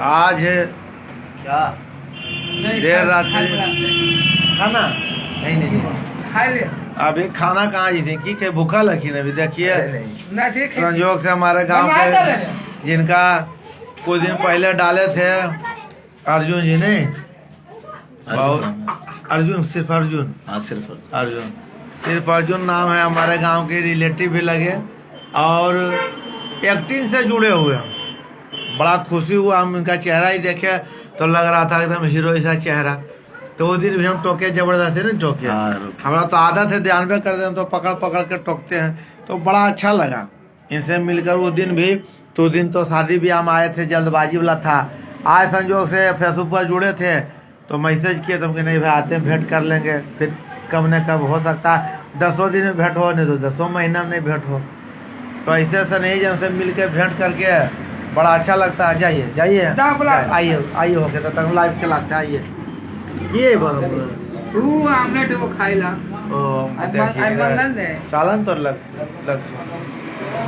आज क्या देर रात खाना नहीं खा ले अभी खाना कहाँ जी थी कि भूखा लगी अभी देखिए ना ठीक है संयोग से हमारे गांव के जिनका कुछ दिन पहले डाले थे अर्जुन जी ने अर्जुन सिर्फ अर्जुन हाँ सिर्फ सिर्फ अर्जुन नाम है हमारे गांव के रिलेटिव भी लगे और एक्टिंग से जुड़े हुए हैं। बड़ा खुशी हुआ हम इनका चेहरा ही देखे तो लग रहा था एकदम हीरो जैसा चेहरा। तो उस दिन भी हम टोके जबरदस्ती नहीं टोके, हमारा तो आदत है ध्यान पे करते हैं तो पकड़ पकड़ के टोकते हैं। तो बड़ा अच्छा लगा इनसे मिलकर उस दिन भी। तो उस दिन तो शादी भी हम आए थे, जल्दबाजी वाला था। आज संजोग से फेसबुक पर जुड़े थे तो मैसेज किए तो कि नहीं भाई आते हैं भेंट कर लेंगे, फिर कब न कब हो सकता है 10 दिन में भेंट हो, नहीं तो 10 महीना में नहीं भेंट हो। तो ऐसे से नहीं जन से मिल के भेंट करके बड़ा अच्छा लगता है। जाइए जाइए आइए आइए होके तो तक लाइव के लगता है। आइए ये तू आमलेट वो खाइला देखिए सालन तो लग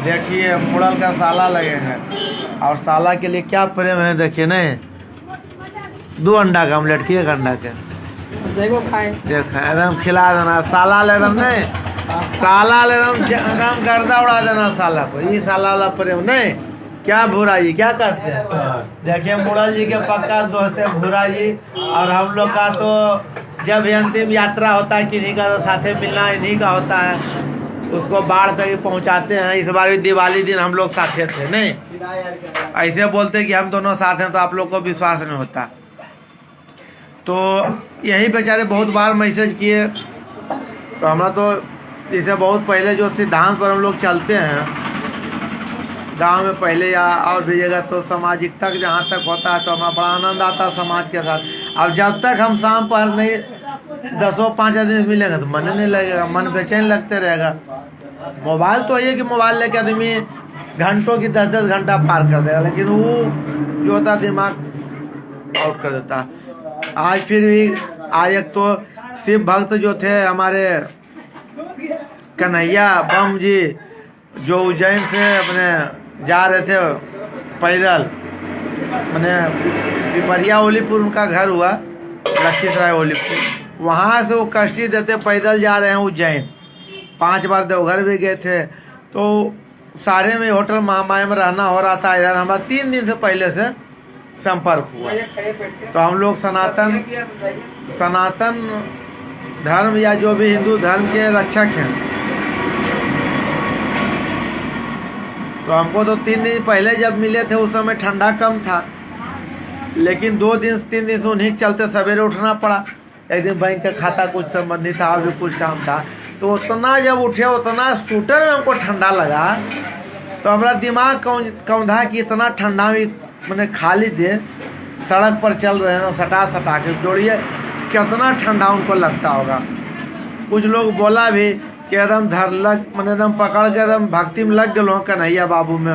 देखिए मुड़ल का साला लगे हैं और साला के लिए क्या प्रेम है देखिए नहीं। 2 अंडा का ऑमलेट किए अंडा के देखो खाए देख एकदम खिला देना साला ले एकदम नहीं, साला ले एकदम गर्दा उड़ा देना साला को। ये साला वाला प्रेम नहीं क्या भूरा जी क्या कहते हैं। देखिए मुड़ल जी के पक्का दोस्त है भूरा जी और हम लोग का तो जब भी अंतिम यात्रा होता है किन्हीं का तो साथे मिलना इन्हीं का होता है, उसको बाढ़ तक पहुंचाते हैं। इस बार भी दिवाली दिन हम लोग साथे थे नहीं, ऐसे बोलते कि हम दोनों साथ हैं तो आप लोग को विश्वास नहीं होता। तो यही बेचारे बहुत बार मैसेज किए तो हमारा तो इसे बहुत पहले जो सिद्धांत पर हम लोग चलते हैं गांव में पहले या और भी जगह तो सामाजिक तक जहाँ तक होता है तो हमारा बड़ा आनंद आता है समाज के साथ। अब जब तक हम शाम पर नहीं 10-5 आदमी मिलेंगे तो मन नहीं लगेगा, मन बेचैन लगते रहेगा। मोबाइल तो ये कि मोबाइल लेके आदमी घंटों की 10-10 घंटा पार कर देगा, लेकिन वो जो होता दिमाग आउट कर देता। आज फिर भी आज एक तो शिव भक्त जो थे हमारे कन्हैया बम जी जो उज्जैन से अपने जा रहे थे पैदल, मैंने पिपरिया ओलीपुर उनका घर हुआ लखीसराय ओलीपुर, वहाँ से वो कष्टी देते पैदल जा रहे हैं उज्जैन। 5 बार देवघर भी गए थे। तो सारे में होटल महामाया में रहना हो रहा था। इधर हमारा 3 दिन से पहले से संपर्क हुआ। तो हम लोग सनातन धर्म या जो भी हिंदू धर्म के रक्षक हैं तो हमको तो 3 दिन पहले जब मिले थे उस समय ठंडा कम था, लेकिन 2-3 दिन से उन्हीं चलते सवेरे उठना पड़ा। एक दिन बैंक का खाता कुछ संबंधी था और भी कुछ काम था तो उतना जब उठे उतना स्कूटर में हमको ठंडा लगा तो हमारा दिमाग कौंधा कि इतना ठंडा में मैंने खाली दे सड़क पर चल रहे हैं सटा के जोड़िए कितना ठंडा उनको लगता होगा। कुछ लोग बोला भी कि एकदम मैंने एकदम पकड़ के एकदम भक्ति में लग गए कन्हैया बाबू में।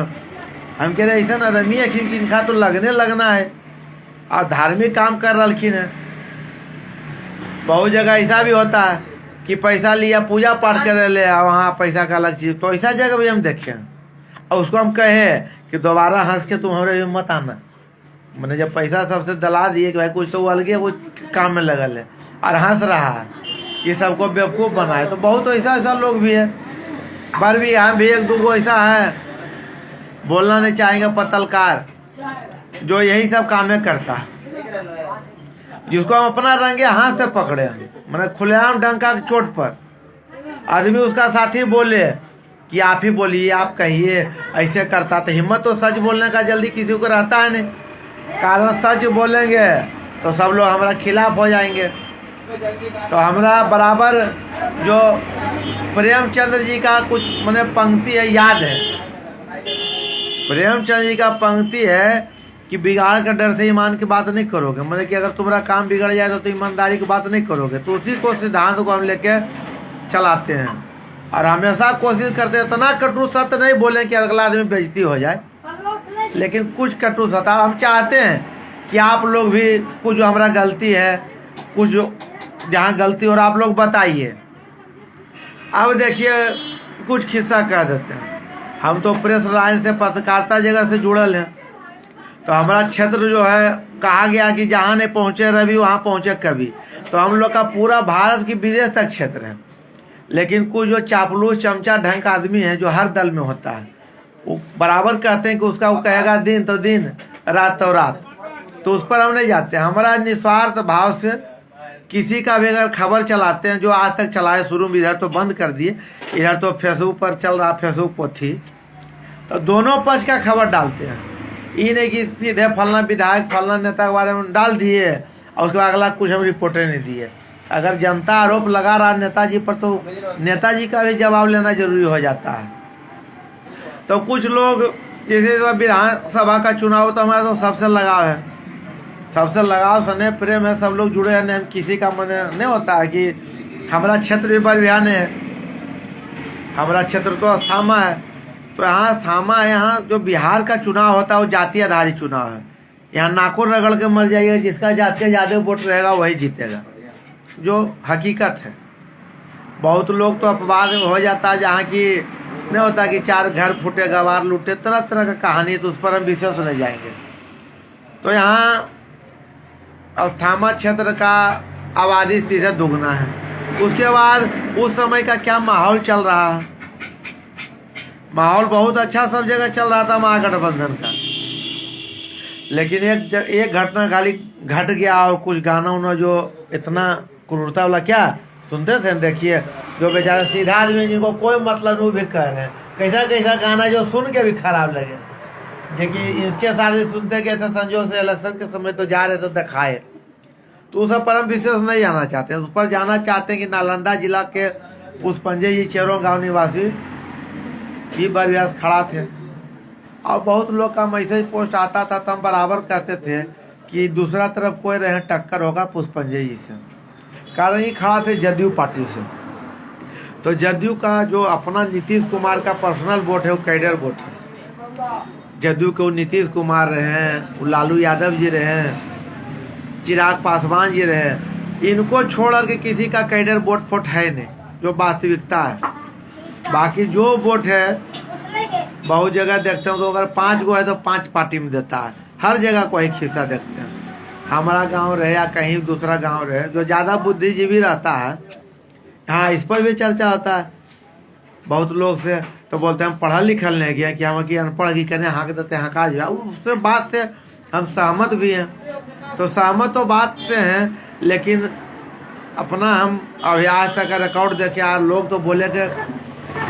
हम कह रहे ऐसा ना आदमी है कि इनका तो लगना है और धार्मिक काम कर रखिन है। बहुत जगह ऐसा भी होता है कि पैसा लिया पूजा पाठ कर ले वहाँ पैसा का अलग चीज, तो ऐसा जगह भी हम देखे और उसको हम कहे कि दोबारा हंस के तुम हमारे मत आना। मैंने जब पैसा सबसे दला दिए कि भाई कुछ तो अलगे कुछ काम में लगल है और हंस रहा है ये सबको बेवकूफ़ बनाए। तो बहुत ऐसा लोग भी है। पर भी यहाँ भी 1-2 ऐसा है बोलना नहीं चाहेंगे पतलकार जो यही सब कामें करता है, जिसको हम अपना रंगे हाथ से पकड़े मैंने खुलेआम डंका की चोट पर आदमी उसका साथी बोले कि आप ही बोलिए आप कहिए ऐसे करता। तो हिम्मत तो सच बोलने का जल्दी किसी को रहता है नहीं, कारण सच बोलेंगे तो सब लोग हमारा खिलाफ हो जाएंगे। तो हमारा बराबर जो प्रेमचंद्र जी का कुछ मैंने पंक्ति है याद है। प्रेमचंद्र जी का पंक्ति है कि बिगाड़ का डर से ईमान की बात नहीं करोगे, मतलब कि अगर तुम्हारा काम बिगड़ जाए तो ईमानदारी की बात नहीं करोगे। तो उसी को सिद्धांत को हम लेके चलाते हैं और हमेशा कोशिश करते हैं इतना कटु सत्य नहीं बोलें कि अगला आदमी बेइज्जती हो जाए, लेकिन कुछ कटु सत्य हम चाहते हैं कि आप लोग भी कुछ जो हमारा गलती है कुछ जहाँ गलती हो रहा आप लोग बताइए। अब देखिए कुछ किस्सा कह देते हैं। हम तो प्रेस लाइन से पत्रकारिता जगह से जुड़ल हैं तो हमारा क्षेत्र जो है कहा गया कि जहाँ नहीं पहुँचे रवि वहाँ पहुँचे कभी। तो हम लोग का पूरा भारत की विदेश तक क्षेत्र है। लेकिन कुछ जो चापलूस चमचा ढंग का आदमी है जो हर दल में होता है, वो बराबर कहते हैं कि उसका वो कहेगा दिन तो दिन रात तो रात, तो उस पर हम नहीं जाते। हमारा निस्वार्थ भाव से किसी का भी अगर खबर चलाते हैं, जो आज तक चलाए शुरू में, इधर तो बंद कर दिए, इधर तो फेसबुक पर चल रहा, फेसबुक पर थी, तो दोनों पक्ष का खबर डालते हैं। ये नहीं कि सीधे फलना विधायक फलना नेता के बारे में डाल दिए और उसके बाद अगला कुछ हम रिपोर्टें नहीं दिए। अगर जनता आरोप लगा रहा नेताजी पर, तो नेताजी का भी जवाब लेना जरूरी हो जाता है। तो कुछ लोग जैसे विधानसभा का चुनाव, तो हमारा तो सबसे लगाव है, सबसे लगाव स्नेह प्रेम है, सब लोग जुड़े हैं। किसी का मन नहीं होता है कि हमारा क्षेत्र भी बरबिहान है, हमारा क्षेत्र तो अस्थामा है। तो यहाँ अस्थामा है, यहाँ जो बिहार का चुनाव होता है वो जाति आधारित चुनाव है। यहाँ नाकुर रगड़ के मर जाइएगा, जिसका जात के ज़्यादा वोट रहेगा वही जीतेगा, जो हकीकत है। बहुत लोग तो अपवाद हो जाता है जहाँ की नहीं होता कि 4 घर फूटे गवार लूटे, तरह तरह का कहानी, तो उस पर हम विशेष नहीं जाएंगे। तो यहाँ अस्थामा क्षेत्र का आबादी सीधे दुगना है। उसके बाद उस समय का क्या माहौल चल रहा है, माहौल बहुत अच्छा सब जगह चल रहा था महागठबंधन का। लेकिन एक घटना खाली घट गया, और कुछ गाना उन्होंने जो इतना क्रूरता वाला क्या सुनते थे, देखिए जो बेचारे सीधा आदमी जिनको कोई मतलब नहीं, भी कह रहे हैं कैसा कैसा गाना जो सुन के भी खराब लगे। देखिए इसके साथ भी सुनते गए थे संजोग से, इलेक्शन के समय तो जा रहे थे दिखाए, तो उस पर हम विशेष नहीं जाना चाहते। उस पर जाना चाहते हैं कि नालंदा जिला के पुष्पंजय जी चेरों गाँव निवासी ही बरव्यास खड़ा थे, और बहुत लोग का मैसेज पोस्ट आता था, तो हम बराबर कहते थे कि दूसरा तरफ कोई रहे टक्कर होगा पुष्पंजय जी से। कारण ये खड़ा थे जदयू पार्टी से, तो जदयू का जो अपना नीतीश कुमार का पर्सनल वोट है वो कैडर वोट है। जदयू के वो नीतीश कुमार रहे हैं, वो लालू यादव जी रहे हैं, चिराग पासवान जी रहे, इनको छोड़ के किसी का कैडर वोट फोट है नहीं, जो वास्तविकता है। बाकी जो वोट है बहुत जगह देखते हैं, तो अगर 5 गो है तो 5 पार्टी में देता है, हर जगह को एक हिस्सा देखते हैं। हमारा गांव रहे या कहीं दूसरा गांव रहे, जो ज़्यादा बुद्धिजीवी रहता है, हाँ इस पर भी चर्चा होता है बहुत लोग से, तो बोलते हैं हम पढ़ा लिखल नहीं गया, कि हम कि अनपढ़ की कहने हाँक देते हैं, हका जो उससे बात से हम सहमत भी हैं। तो सहमत तो बात से हैं, लेकिन अपना हम अभी आज तक का रिकॉर्ड देखे, यार लोग तो बोले कि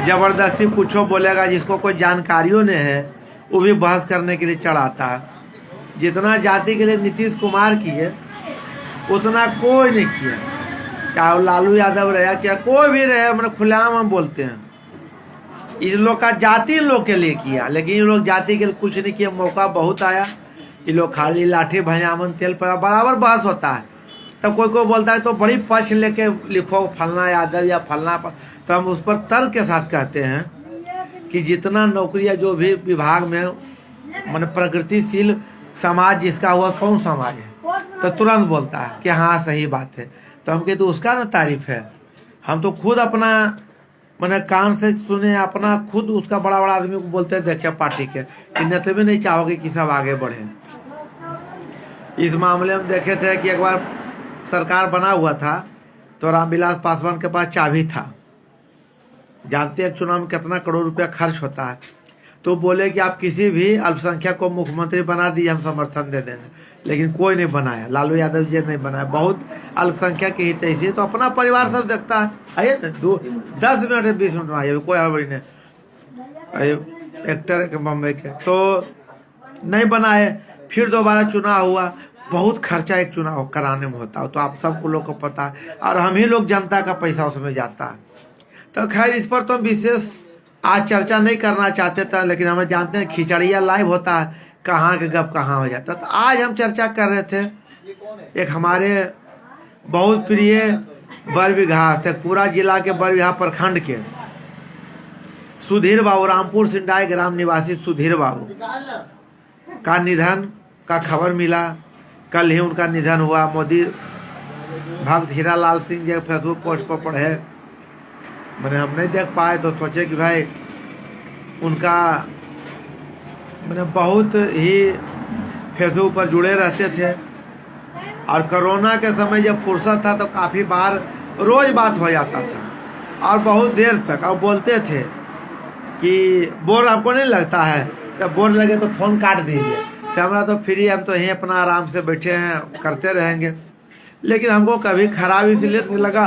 जबरदस्ती कुछ बोलेगा, जिसको कोई जानकारियों नहीं है वो भी बहस करने के लिए चढ़ाता है। जितना जाति के लिए नीतीश कुमार किए उतना कोई नहीं किया, चाहे वो लालू यादव रहे चाहे कोई भी रहे, मतलब खुलेआम हम बोलते हैं। इस लोग का जाति इन लोग के लिए किया, लेकिन ये लोग जाति के लिए कुछ नहीं किया। मौका बहुत आया, ये लोग खाली लाठी भंजामन तेल पर बराबर बहस होता है। तब कोई कोई बोलता है तो बड़ी पक्ष लेके लिखो फलना यादव या फलना, तो हम उस पर तर्क के साथ कहते हैं कि जितना नौकरियां जो भी विभाग में मन प्रगतिशील समाज जिसका हुआ कौन समाज है, तो तुरंत बोलता है कि हाँ सही बात है। तो हम कहते तो उसका ना तारीफ है। हम तो खुद अपना मैंने कान से सुने, अपना खुद उसका बड़ा बड़ा आदमी को बोलते देखे पार्टी के, कि भी नहीं चाहोगे कि सब आगे बढ़े। इस मामले में देखे थे कि एक बार सरकार बना हुआ था, तो रामविलास पासवान के पास चाबी था। जानते हैं चुनाव में कितना करोड़ रुपया खर्च होता है, तो बोले कि आप किसी भी अल्पसंख्यक को मुख्यमंत्री बना दीजिए, हम समर्थन दे देंगे। लेकिन कोई नहीं बनाया, लालू यादव जी नहीं बनाया। बहुत अल्पसंख्यक के हित ऐसी, तो अपना परिवार सब देखता है, आइए ना 10 मिनट 20 मिनट में आइए, कोई हड़बड़ी नहीं। एक्टर के बम्बई के तो नहीं बनाए, फिर दोबारा चुनाव हुआ। बहुत खर्चा एक चुनाव कराने में होता है, तो आप सबको लोग को पता है, और हम ही लोग जनता का पैसा उसमें जाता है। तो खैर इस पर तो विशेष आज चर्चा नहीं करना चाहते थे, लेकिन हम जानते हैं खिचड़िया लाइव होता है, कहाँ के गप कहाँ हो जाता। तो आज हम चर्चा कर रहे थे एक हमारे बहुत प्रिय बरबीघा शेखपुरा जिला के बरबीघा प्रखंड के सुधीर बाबू, रामपुर सिंडाई ग्राम निवासी सुधीर बाबू का निधन का खबर मिला। कल ही उनका निधन हुआ। मोदी भक्त हीरालाल सिंह जी फेसबुक पोस्ट पर पढ़े, मैंने हम नहीं देख पाए, तो सोचे कि भाई उनका मैंने बहुत ही फेसबुक पर जुड़े रहते थे। और कोरोना के समय जब फुर्सत था तो काफ़ी बार रोज़ बात हो जाता था और बहुत देर तक। और बोलते थे कि बोर आपको नहीं लगता है, जब बोर लगे तो फ़ोन काट दीजिए, कैमरा तो फ्री, हम तो यहीं अपना आराम से बैठे हैं, करते रहेंगे। लेकिन हमको कभी खराब इसलिए नहीं लगा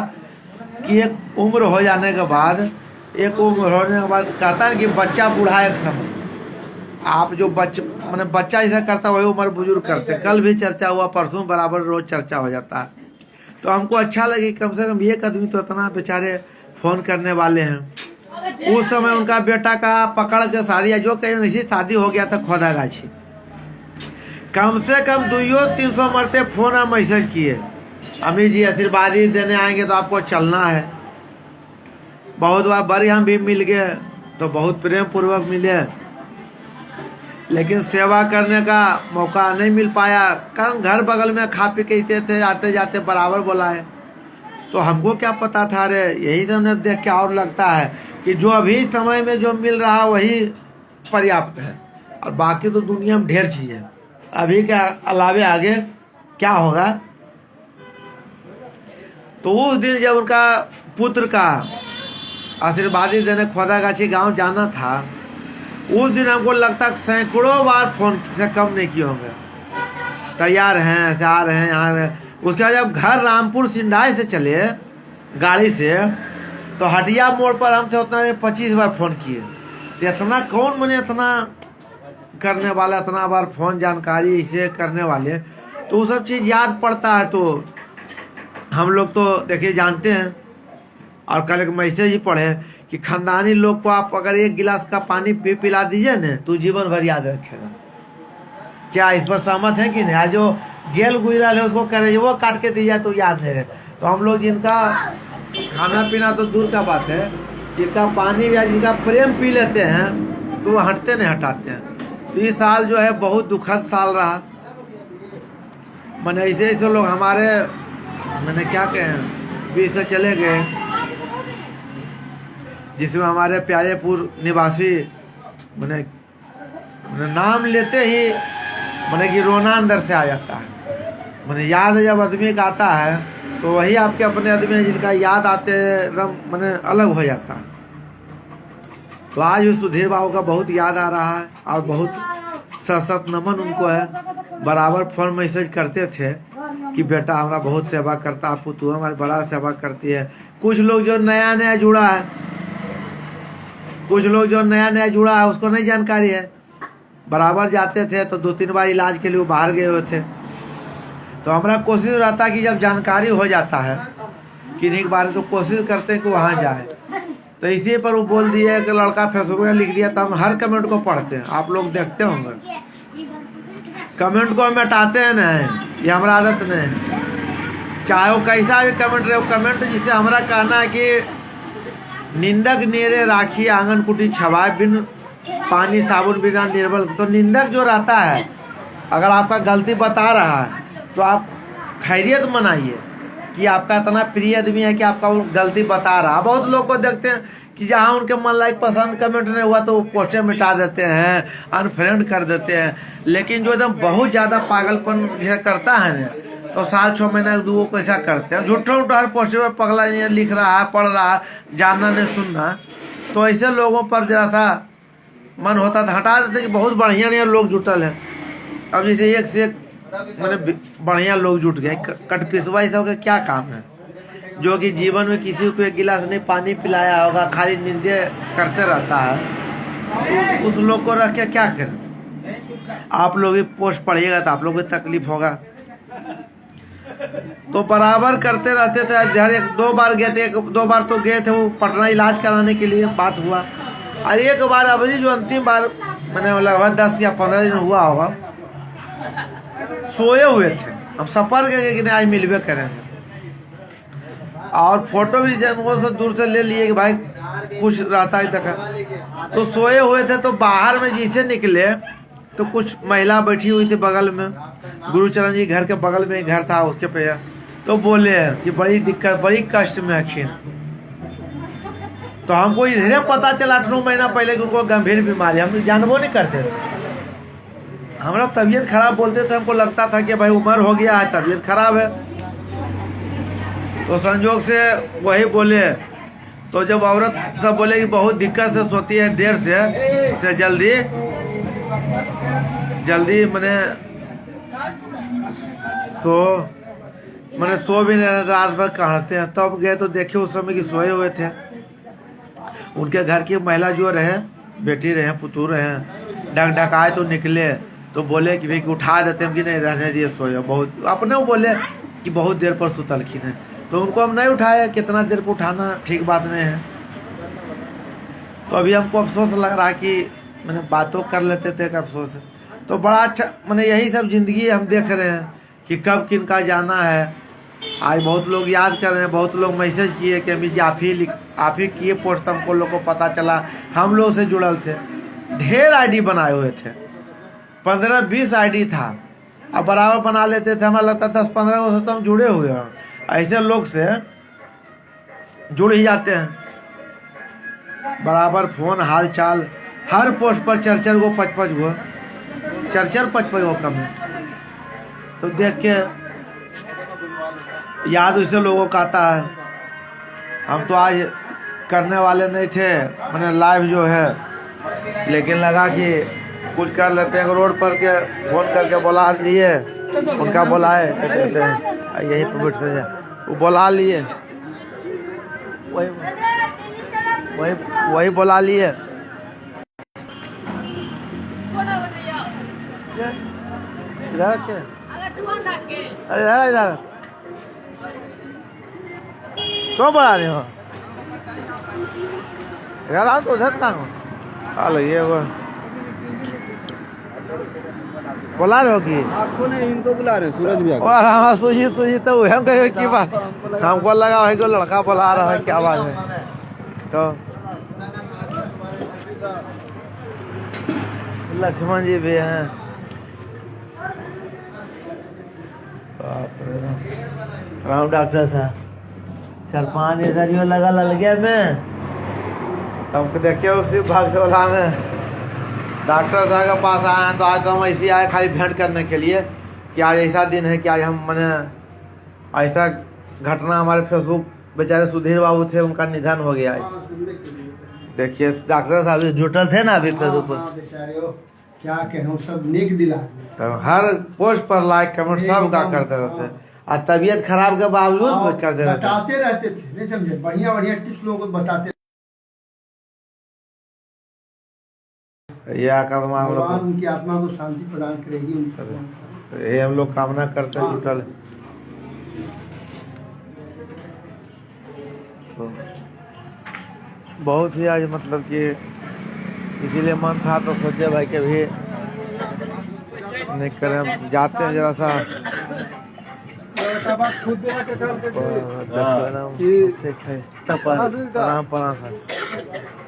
कि एक उम्र हो जाने के बाद, कहता है कि बच्चा बूढ़ा एक समय, आप जो बच्चा ऐसा करता है वही उम्र बुजुर्ग करते। कल भी चर्चा हुआ, परसों बराबर रोज चर्चा हो जाता है। तो हमको अच्छा लगे कम से कम एक आदमी तो इतना बेचारे फ़ोन करने वाले हैं। उस समय उनका बेटा का पकड़ के शादी, जो कहीं नहीं शादी हो गया था खोदागाछी, कम से कम 200-300 मरते फ़ोन और मैसेज किए, अम्मी जी आशीर्वाद ही देने आएंगे तो आपको चलना है। बहुत बार बड़ी हम भी मिल गए तो बहुत प्रेम पूर्वक मिले, लेकिन सेवा करने का मौका नहीं मिल पाया, कारण घर बगल में खा पी के थे, आते जाते बराबर बुलाए। तो हमको क्या पता था, रे यही सब ने देख के और लगता है कि जो अभी समय में जो मिल रहा वही पर्याप्त है, और बाकी तो दुनिया में ढेर चीज़ है, अभी के अलावे आगे क्या होगा। तो उस दिन जब उनका पुत्र का आशीर्वादी देने खोदागाछी गांव जाना था, उस दिन हमको लगता है सैकड़ों बार फ़ोन से कम नहीं किए होंगे, तैयार हैं, जा रहे हैं, यहाँ रहे। उसके बाद जब घर रामपुर सिंधाई से चले गाड़ी से, तो हटिया मोड़ पर हमसे उतना 25 बार फ़ोन किए। तो इतना कौन मने इतना करने वाला, इतना बार फ़ोन जानकारी इसे करने वाले, तो वो सब चीज़ याद पड़ता है। तो हम लोग तो देखिए जानते हैं, और कल एक मैसेज ही पढ़े कि खानदानी लोग को आप अगर एक गिलास का पानी पिला दीजिए न तो जीवन भर याद रखेगा। क्या इस पर सहमत है कि नहीं? आज जो गेल गुजरल है उसको कह रहे वो काट के दिया तो याद नहीं रहे। तो हम लोग जिनका खाना पीना तो दूर का बात है, जिनका पानी या जिनका प्रेम पी लेते हैं तो वो हटते नहीं हटाते हैं। तो ये साल जो है बहुत दुखद साल रहा। मैंने ऐसे ऐसे लोग हमारे, मैंने क्या कहें, बीच से चले गए, जिसमें हमारे प्यारेपुर निवासी मैंने नाम लेते ही मैंने कि रोना अंदर से आ जाता है। मैंने याद जब आदमी का आता है तो वही आपके अपने आदमी हैं जिनका याद आते एकदम मैंने अलग हो जाता है। तो आज भी सुधीर बाबू का बहुत याद आ रहा है और बहुत सशक्त नमन उनको है। बराबर फोन मैसेज करते थे कि बेटा हमारा बहुत सेवा करता है, पुतू हमारी बड़ा सेवा करती है। कुछ लोग जो नया नया जुड़ा है, कुछ लोग जो नया नया जुड़ा है उसको नहीं जानकारी है। बराबर जाते थे तो 2-3 बार इलाज के लिए वो बाहर गए हुए थे। तो हमारा कोशिश रहता कि जब जानकारी हो जाता है किन्हीं के बारे में तो कोशिश करते हैं कि वहाँ जाए। तो इसी पर वो बोल दिए कि लड़का फेसबुक में लिख दिया, तो हम हर कमेंट को पढ़ते हैं। आप लोग देखते होंगे कमेंट को हम हटाते हैं नहीं, ये हमारा आदत नहीं है। चाहे वो कैसा भी कमेंट रहे, वो कमेंट जिसे हमारा कहना है कि निंदक नेरे राखी आंगन कुटी छवाए बिन पानी साबुन बिना निर्बल। तो निंदक जो रहता है अगर आपका गलती बता रहा है तो आप खैरियत मनाइए कि आपका इतना प्रिय आदमी है कि आपका वो गलती बता रहा है। बहुत लोग को देखते हैं कि जहाँ उनके मन लायक पसंद कमेंट नहीं हुआ तो वो पोस्टर मिटा देते हैं, अनफ्रेंड कर देते हैं। लेकिन जो एकदम बहुत ज़्यादा पागलपन करता है ना, तो 7-6 महीना दो को ऐसा करते हैं। झूठा उठा हर पोस्टर पर पगला लिख रहा है, पढ़ रहा है, जानना नहीं सुनना। तो ऐसे लोगों पर जरा सा मन होता था हटा देते कि बहुत बढ़िया नहीं लोग जुटल है। अब जैसे एक से एक मैंने बढ़िया लोग जुट गए, कट पिसवा ये सब का क्या काम है, जो कि जीवन में किसी को एक गिलास नहीं पानी पिलाया होगा, खाली निंदे करते रहता है। तो उस लोग को रख के क्या करें। आप लोग भी पोस्ट पढ़िएगा तो आप लोग को तकलीफ होगा। तो बराबर करते रहते थे। इधर 1-2 बार गए थे, 1-2 बार तो गए थे वो पटना इलाज कराने के लिए, बात हुआ। और एक बार अभी जो अंतिम बार मैंने लगभग 10 या 15 दिन हुआ होगा, सोए हुए थे। हम सफर गए कि आज मिलवे करें, और फोटो भी जनों से दूर से ले लिए कि भाई कुछ रहता है देखा। तो सोए हुए थे, तो बाहर में जैसे निकले तो कुछ महिला बैठी हुई थी बगल में, गुरुचरण जी घर के बगल में घर था उसके पे। तो बोले कि बड़ी दिक्कत, बड़ी कष्ट में अखिन। तो हमको इधरे पता चला 8-9 महीना पहले कि उनको गंभीर बीमारी, हम जानबो नहीं करते। हमारा तबीयत खराब बोलते थे, हमको लगता था कि भाई उम्र हो गया है, तबीयत खराब है। तो संजोग से वही बोले, तो जब औरत सब बोले कि बहुत दिक्कत से सोती है देर से जल्दी मैंने सो भी नहीं रहे, रात भर कहते हैं। तब गए तो देखे उस समय की सोए हुए थे। उनके घर की महिला जो रहे, बेटी रहे, पुतू रहे, डकाए तो निकले, तो बोले कि भाई उठा देते हम कि नहीं रहने दिए सोए। बहुत अपने वो बोले कि बहुत देर पर सुतलखिन है, तो उनको हम नहीं उठाए। कितना देर को उठाना ठीक बात नहीं है। तो अभी हमको अफसोस लग रहा है कि मैंने बातों कर लेते थे, एक अफसोस है। तो बड़ा अच्छा मैंने यही सब जिंदगी हम देख रहे हैं कि कब किन का जाना है। आज बहुत लोग याद कर रहे हैं, बहुत लोग मैसेज किए कि अभी आप ही किए पोस्ट, हमको लोग को पता चला। हम लोग से जुड़ल थे, ढेर आईडी बनाए हुए थे, 15-20 आईडी था। अब बराबर बना लेते थे, हमारा लगता 10-15 से तो हम जुड़े हुए हैं। ऐसे लोग से जुड़ ही जाते हैं, बराबर फोन हाल चाल, हर पोस्ट पर 4-4 गो 5-5 गो 4-4-5-5 गो कमेंट। तो देख के याद उसे लोगों का आता है। हम तो आज करने वाले नहीं थे मैंने लाइव जो है, लेकिन लगा कि कुछ कर लेते हैं। रोड पर के फोन करके बुला लिए, उनका बुलाए कहते हैं यही पर बैठते हैं, वो बुला लिए, वही बुला लिए। इधर के अरे इधर क्यों बुला रहे हो यार? आप तो उधर कहाँ हो? अल ये वो बुला रहे हो कि आपको नहीं, इनको बुला रहे हैं, सूरज भैया को। और हाँ सूजी तो हम कहे की बात, हमको लगा भाई को लड़का बुला रहा है, क्या बात है। तो लक्ष्मण जी भी हैं। राम डॉक्टर साहब 4-5 इधर जो लगा लगे में, हमको देखिए उसी भागोला में डॉक्टर साहब के पास आए हैं। तो आज तो हम ऐसे आए खाली भेंट करने के लिए कि आज ऐसा दिन है कि आज हम मैंने ऐसा घटना, हमारे फेसबुक बेचारे सुधीर बाबू थे, उनका निधन हो गया। देखिए डॉक्टर साहब जुटल थे ना अभी फेसबुक पर, क्या कहूँ, सब नेक दिला। तो हर पोस्ट पर लाइक कमेंट सब का करते रहते, और तबीयत खराब के बावजूद करते रहते, बताते रहते थे, नहीं समझे, बढ़िया बढ़िया टिप्स लोगों को बताते। यह कदम हम लोग उनकी आत्मा को शांति प्रदान करेगी। ये हम लोग कामना करते हैं जुटल। तो बहुत ही आज मतलब कि इसीलिए मन था, तो सोचे भाई के भी नहीं करें, जाते हैं जरा सा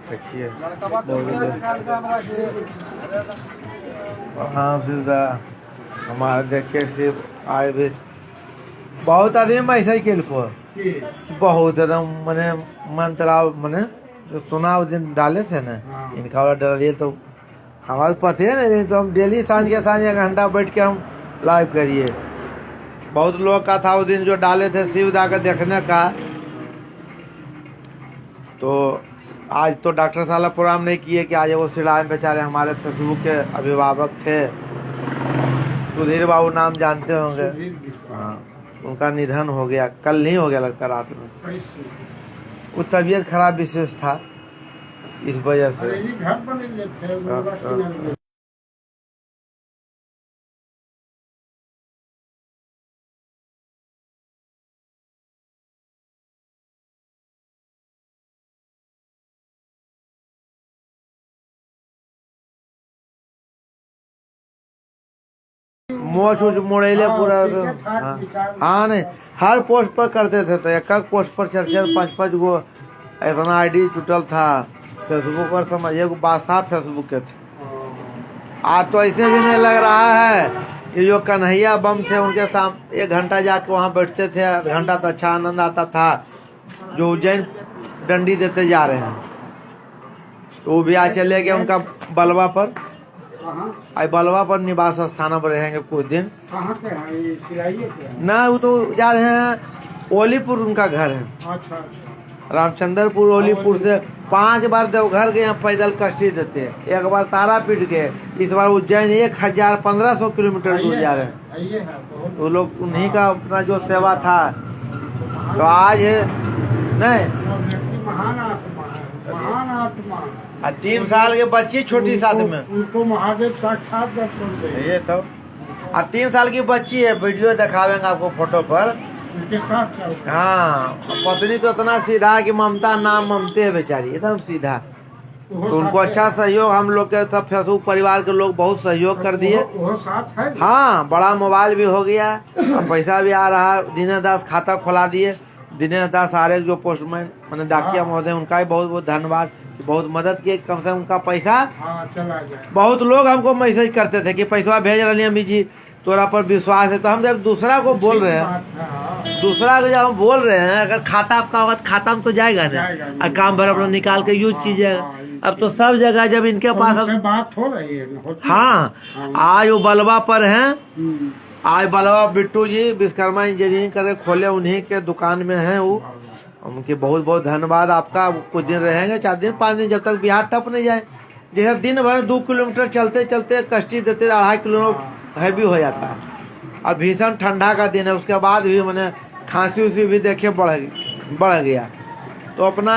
देखिए हाँ सीधा हमारे देखिए सिर्फ आए भी बहुत आदमी ऐसा ही खेल को बहुत एकदम मैंने मंत्राव मैंने जो सुना उस दिन डाले थे ना, इनका वाला डालिए तो हमारे पता है ना, तो हम डेली सांझ के 1 घंटा बैठ के हम लाइव करिए। बहुत लोग का था उस दिन जो डाले थे शिवदा का देखने का। तो आज तो डॉक्टर साहब प्रोग्राम नहीं किए कि आज वो सिलाई में बेचारे हमारे फेसबुक के अभिभावक थे, सुधीर बाबू नाम जानते होंगे। हाँ, उनका निधन हो गया, कल नहीं हो गया लगता रात में। वो तबीयत खराब विशेष था, इस वजह से मोच मोड़ेले पूरा। हाँ नहीं, हर पोस्ट पर करते थे, तो एक पोस्ट पर 4-4 5-5 गो इतना आईडी टूटल था फेसबुक पर, समझिए बादशाह फेसबुक के थे। आज तो ऐसे भी नहीं लग रहा है कि जो कन्हैया बम थे उनके सामने 1 घंटा जाके वहाँ बैठते थे, आधा घंटा तो अच्छा आनंद आता था। जो उज्जैन डंडी देते जा रहे हैं, तो वो भी आज चले गए उनका बलवा पर। कहाँ आई बलवा पर निवास स्थान पर रहेंगे कुछ दिन। कहाँ के हैं ये सिराइए के हैं? ना वो तो जा रहे हैं ओलीपुर, उनका घर है अच्छा अच्छा। रामचंद्रपुर ओलीपुर से 5 बार देवघर गए, यहाँ पैदल कष्टी देते हैं। एक बार तारापीठ गए, इस बार उज्जैन 1500 किलोमीटर दूर जा रहे हैं। ये है बहुत वो लोग उन्हीं का अपना जो सेवा था। तो आज नहीं व्यक्ति महान आत्मा है, महान आत्मा। 3 साल के बच्ची छोटी साथ में उनको महादेव साक्षात दर्शन दे। ये तो 3 साल की बच्ची है, वीडियो दिखावेंगे आपको फोटो पर। उनके साथ चल रहे हैं। हाँ, पत्नी तो इतना सीधा है कि ममता नाम ममते है बेचारी, एकदम सीधा। वो तो उनको साथ अच्छा सहयोग, हम लोग के सब फेसबुक परिवार के लोग बहुत सहयोग कर दिए। वो साथ है। हाँ, बड़ा मोबाइल भी हो गया और पैसा भी आ रहा। दिनेश दास खाता खोला दिए। दिनेश दास आर्य जो पोस्टमैन मैंने डाकिया महोदय, उनका भी बहुत बहुत धन्यवाद, बहुत मदद किए। कम से कम उनका पैसा, हाँ चला जाए। बहुत लोग हमको मैसेज करते थे कि पैसा भेज रही अम्मी जी, तोरा पर विश्वास है। तो हम जब दूसरा को बोल रहे हैं, दूसरा को जब हम बोल रहे हैं, अगर खाता आपका होगा तो खाता में तो जाएगा ना, और काम भर अपना निकाल के यूज कीजिएगा। अब तो सब जगह जब इनके पास बात हो रही है, होती है। हाँ, आज वो बलवा पर हैं। हम्म। आज बलवा बिट्टू जी विश्वकर्मा इंजीनियरिंग करके खोले, उन्हीं के दुकान में हैं वो। उनके बहुत बहुत धन्यवाद आपका। कुछ दिन रहेंगे, 4 दिन 5 दिन, जब तक बिहार टप नहीं जाए। जैसे दिन भर 2 किलोमीटर चलते चलते कष्टी देते 2.5 किलो हैवी हो जाता है। और भीषण ठंडा का दिन है, उसके बाद भी मैंने खांसी उसी भी देखे बढ़ गया। तो अपना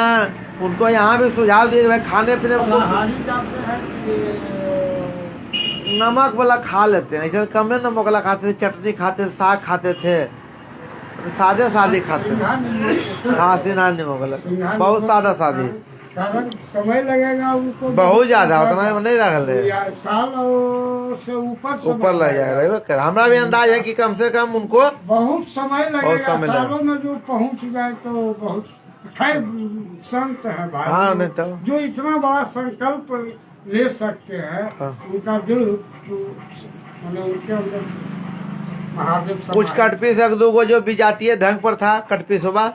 उनको यहाँ भी सुझाव दिए भाई खाने पीने में हारी जाते हैं कि नमक वाला खा लेते हैं, ऐसे कम नमक वाला खाते थे, चटनी खाते थे, साग खाते थे, सादे खाते थे। हाँ, सिन्हा नमक वाला, बहुत सादा सादी। कारण समय लगेगा उनको, बहुत ज्यादा उतना नहीं रख ले, साल से ऊपर लग जाएगा। हमारा भी अंदाज है कि कम से कम उनको बहुत समय लगेगा। समय सालों में जो पहुंच जाए तो बहुत। खैर संत है भाई, हाँ, नहीं तो जो इतना बड़ा संकल्प ले सकते हैं, हाँ। उनका दिल मतलब उनके अंदर महादेव कुछ समाये। कटपीस 1-2 जो भी जाती है ढंग पर था कटपीस होगा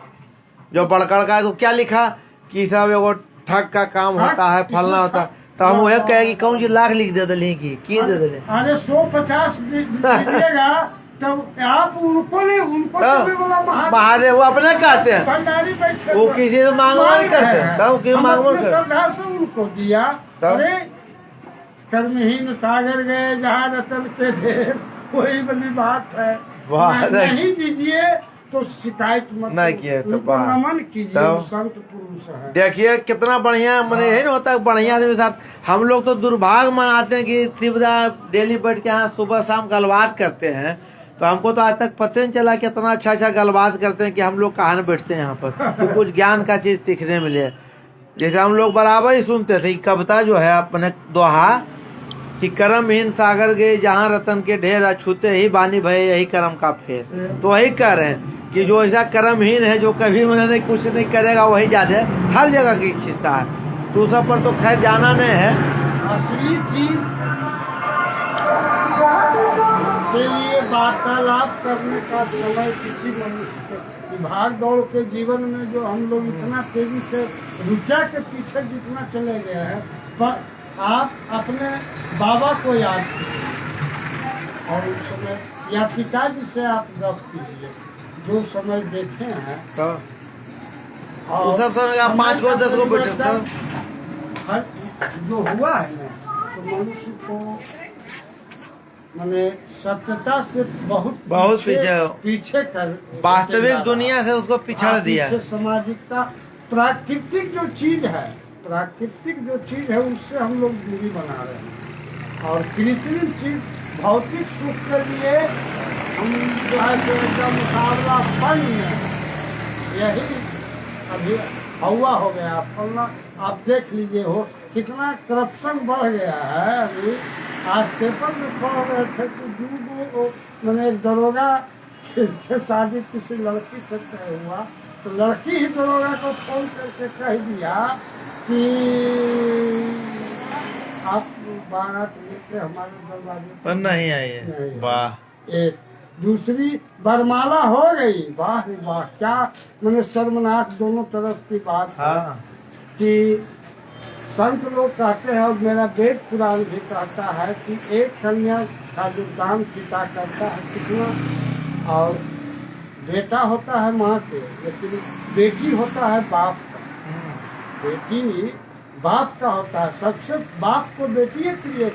जो बड़कड़ का, तो क्या लिखा कि सब एगो ठग का काम होता है, फलना होता है। तो हम वह कहे कि कौन सी लाख लिख दे दिले की दे दिले। अरे 150 दीजिएगा तब आप उनको नहीं, उनको हाँ। तो बोला महादेव वो अपने कहते हैं, भंडारी बैठे वो किसी से मांग नहीं करते, तब कि हम मांग अपने कर। श्रद्धा से उनको दिया। तब? अरे कर्महीन सागर गए जहाँ रतन के ढेर, वही वाली बात है। वाह, नहीं दीजिए तो शिकायत मत नहीं किए तो उनको वाह। नमन कीजिए, तब? वो संत पुरुष है। देखिए कितना बढ़िया, मैंने यही ना होता है बढ़िया आदमी के साथ। हम लोग तो दुर्भाग्य मनाते हैं कि शिवदा डेली बैठ के यहाँ सुबह शाम गलबात करते हैं। तो हमको तो आज तक पता नहीं चला कि इतना अच्छा गलबात करते हैं कि हम लोग कहाँ बैठते हैं यहाँ पर, तो कुछ ज्ञान का चीज सीखने मिले। जैसे हम लोग बराबर ही सुनते थे कविता जो है अपने दोहा कि कर्महीन सागर गए जहाँ रतन के ढेर, छूते ही बानी भय यही कर्म का फेर। तो वही कह रहे हैं कि जो ऐसा कर्महीन है, जो कभी उन्होंने कुछ नहीं करेगा, वही ज्यादा हर जगह की इच्छा है। तो सब पर तो खैर जाना नहीं है। असली चीज के लिए वार्तालाप करने का समय किसी मनुष्य के भाग दौड़ के जीवन में जो हम लोग इतना तेजी से रुचा के पीछे जितना चले गए हैं, पर आप अपने बाबा को याद कीजिए और उस समय या पिताजी से आप गप कीजिए जो समय देखे हैं। तो उस सब समय आप 5 को 10 को बैठे हर जो हुआ है ना, तो मनुष्य को मैंने सत्यता से बहुत पीछे कर, वास्तविक दुनिया से उसको पिछड़ दिया। सामाजिकता प्राकृतिक जो चीज है, प्राकृतिक जो चीज है उससे हम लोग दूरी बना रहे हैं। और कृत्रिम चीज भौतिक सुख के लिए हम जो है इसका मुकाबला फन में यही अभी हवा हो गया। फलना आप देख लीजिए हो कितना करप्शन बढ़ गया है। अभी आज पेपर में पढ़ रहे थे कि मैंने एक दरोगा के शादी किसी लड़की से तय हुआ, तो लड़की ही दरोगा को फोन करके कह दिया कि आप बारात लेके हमारे दरवाजे पर नहीं आई है। वाह। एक दूसरी बरमाला हो गई। वाह रे वाह, क्या मैंने शर्मनाक दोनों तरफ की बात है हाँ। कि संत लोग कहते हैं और मेरा वेद पुराण भी कहता है कि एक कन्या का जो दान पिता करता है कितना, और बेटा होता है माँ के, लेकिन बेटी होता है बाप का। बेटी बाप का होता है, सबसे बाप को बेटी प्रिय।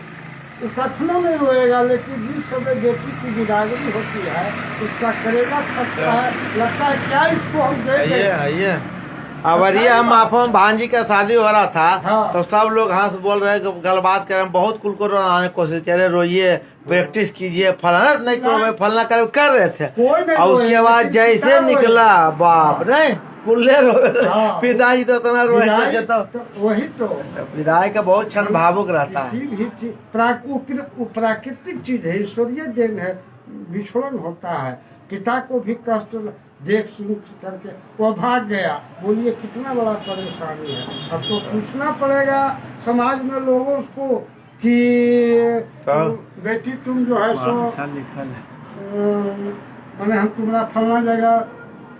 वो कथनों में रोएगा, लेकिन जिस समय बेटी की बिदागरी होती है उसका करेगा फटता है, लगता है क्या इसको हम दे दें। अब ये हम आपको भांजी का शादी हो रहा था, हाँ। तो सब लोग हंस बोल रहे हैं, गलबात कर रहे हैं, बहुत कुल को रोने की कोशिश कर रहे, रोइए, प्रैक्टिस कीजिए, फलाना नहीं करो, फलाना करो, कर रहे थे। कोई नहीं और उसके बाद रोए, जैसे पिता निकला बाप रे कुल्ले रो, हाँ। पिताजी तो इतना रोए, तो वही तो विदाई का बहुत क्षण भावुक रहता है। किसी भी चीज प्राकृतिक चीज है, ईश्वरीय देन है, विछोड़न होता है। पिता को भी कष्ट देख सुन करके वो भाग गया, बोलिए कितना बड़ा परेशानी है। अब तो पूछना पड़ेगा समाज में लोगों को कि बेटी तुम जो है सो मैंने हम तुम्हारा फलना जगह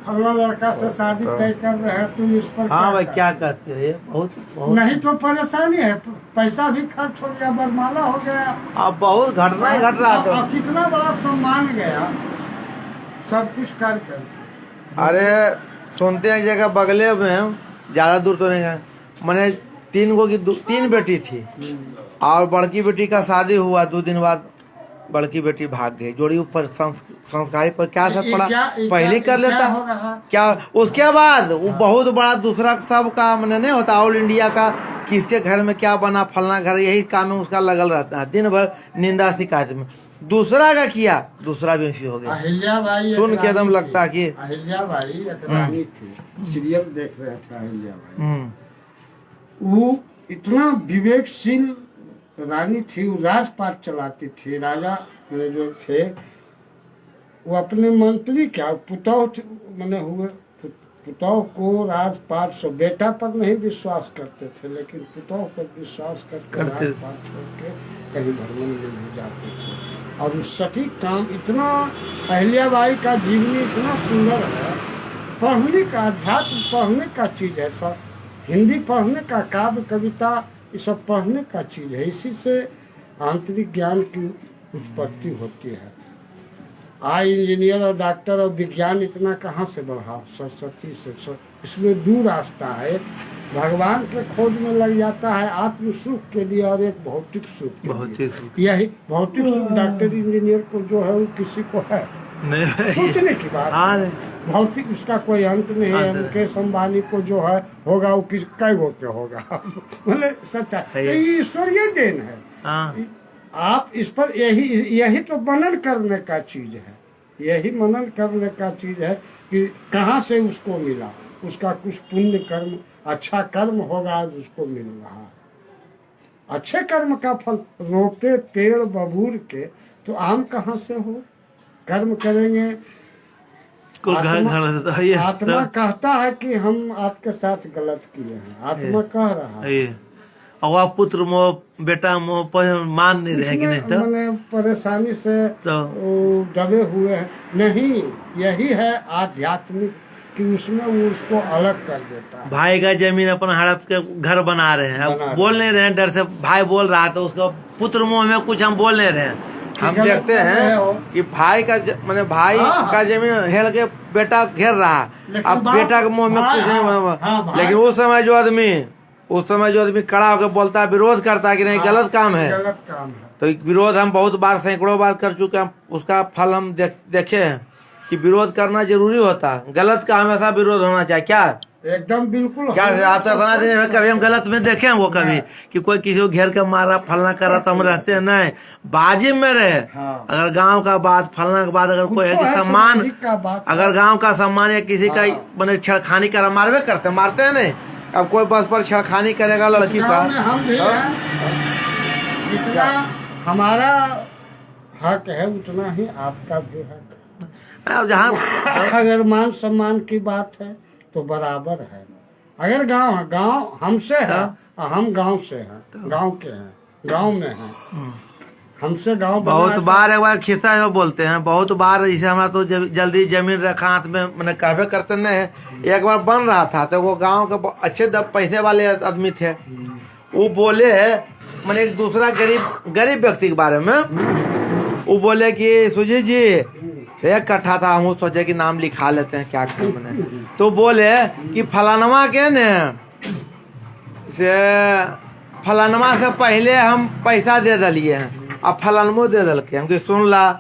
फलना लड़का से शादी तय कर रहे हैं, तुम इस पर हाँ भाई क्या करते हो, ये बहुत नहीं तो परेशानी है, पैसा भी खर्च हो गया, बरमाला हो गया, अब बहुत घटना ही घट रहा था। और कितना बड़ा सम्मान गया सब कुछ कर। अरे सुनते हैं जगह बगले में, ज्यादा दूर तो नहीं गए, मैंने 3 बेटी थी, और बड़की बेटी का शादी हुआ 2 दिन बाद बड़की बेटी भाग गई। जोड़ी ऊपर संस्कारी पर क्या सब पड़ा, पहले कर लेता क्या, उसके बाद वो बहुत बड़ा दूसरा सब का मैंने नहीं होता, ऑल इंडिया का किसके घर में क्या बना, फलना घर, यही काम में उसका लगल रहता है, दिन भर निंदा शिकायत में। दूसरा का किया, दूसरा भी हो गया। अहिल्याबाई सुन के एकदम लगता कि अहिल्याबाई एक रानी थी, सीरियल देख रहे थे अहिल्याबाई, वो इतना विवेकशील रानी थी, वो राजपाट चलाती थी। राजा मेरे जो थे वो अपने मंत्री क्या पुतौह मैंने हुए, पुतौह को राजपाट से बेटा पर नहीं विश्वास करते थे, लेकिन पुतौह पर विश्वास करके राजपाट छोड़ के कहीं भ्रमण में जाते थे। और उस सटीक काम इतना, अहिल्याबाई का जीवनी इतना सुंदर है, पढ़ने का, अध्यात्म पढ़ने का चीज है सब, हिंदी पढ़ने का, काव्य कविता ये सब पढ़ने का चीज है, इसी से आंतरिक ज्ञान की उत्पत्ति होती है। आज इंजीनियर और डॉक्टर और विज्ञान इतना कहाँ से बढ़ा, सरस्वती से। इसमें 2 रास्ता है, भगवान के खोज में लग जाता है आत्म सुख के लिए, और एक भौतिक सुख के लिए। यही भौतिक सुख डॉक्टर इंजीनियर को जो है वो किसी को है नहीं, सोचने की बात। भौतिक उसका कोई अंत नहीं है। मुकेश अंबानी को जो है होगा वो किस कई गो के होगा बोले सच्चा, ये ईश्वरीय देन है। आप इस पर यही तो मनन करने का चीज है, यही मनन करने का चीज है कि कहाँ से उसको मिला, उसका कुछ पुण्य कर्म, अच्छा कर्म होगा आज उसको मिल रहा है। अच्छे कर्म का फल, रोपे पेड़ बबूर के तो आम कहाँ से हो, कर्म करेंगे। आत्मा कहता है कि हम आपके साथ गलत किए हैं, आत्मा कह रहा है। और पुत्र मोह बेटा मोह मान नहीं रहे कि नहीं, तो मैंने परेशानी से तो दबे हुए हैं। नहीं, यही है आध्यात्मिक कि उसमें वो उसको अलग कर देता है। भाई का जमीन अपन हड़प के घर बना रहे हैं, अब बोल नहीं रहे हैं, डर से भाई बोल रहा तो उसको पुत्र मोह में कुछ हम बोल नहीं रहे हैं। हम देखते हैं कि भाई का मैंने भाई का जमीन हेल के बेटा घेर रहा, अब बेटा के मुंह में कुछ नहीं बना। लेकिन उस समय जो आदमी खड़ा होकर बोलता है, विरोध करता है कि नहीं गलत काम है, गलत काम है, तो विरोध हम बहुत बार, सैकड़ों बार कर चुके हैं। उसका फल हम देखे हैं कि विरोध करना जरूरी होता है, गलत का हमेशा विरोध होना चाहिए। क्या एकदम बिल्कुल। क्या आप तो इतना दिन कभी हम गलत में देखे हैं वो कभी कि कोई किसी को घेर के मारा फलना कर रहा तो हम रहते हैं नहीं, बाजी में रहे। अगर गांव का बात फलना के बाद अगर कोई है कि सम्मान, अगर गांव का सम्मान या किसी का मैंने छेड़खानी करा, मारवे करते मारते हैं नहीं। अब कोई बस पर छेड़खानी करेगा लड़की का, जितना हमारा हक है उतना ही आपका भी हक है। जहाँ अगर मान सम्मान की बात है तो बराबर है। अगर गांव हमसे है, हम गांव से हैं, गांव के हैं, गांव में हैं, हमसे गांव बहुत बार एक बार खिस्सा है बोलते हैं, बहुत बार इसे हमारा तो जल्दी जमीन रखा हाथ में, मैंने कहवे करते नहीं। एक बार बन रहा था तो वो गांव के अच्छे पैसे वाले आदमी थे, वो बोले मैंने एक दूसरा गरीब व्यक्ति के बारे में, वो बोले कि सुजीत जी 1 कट्ठा था, हम सोचे कि नाम लिखा लेते हैं क्या कर बने, तो बोले कि फलानवा के ने से फलानवा से पहले हम पैसा दे दिए हैं, अब फलानमो दे दिल के। हमको सुन ला,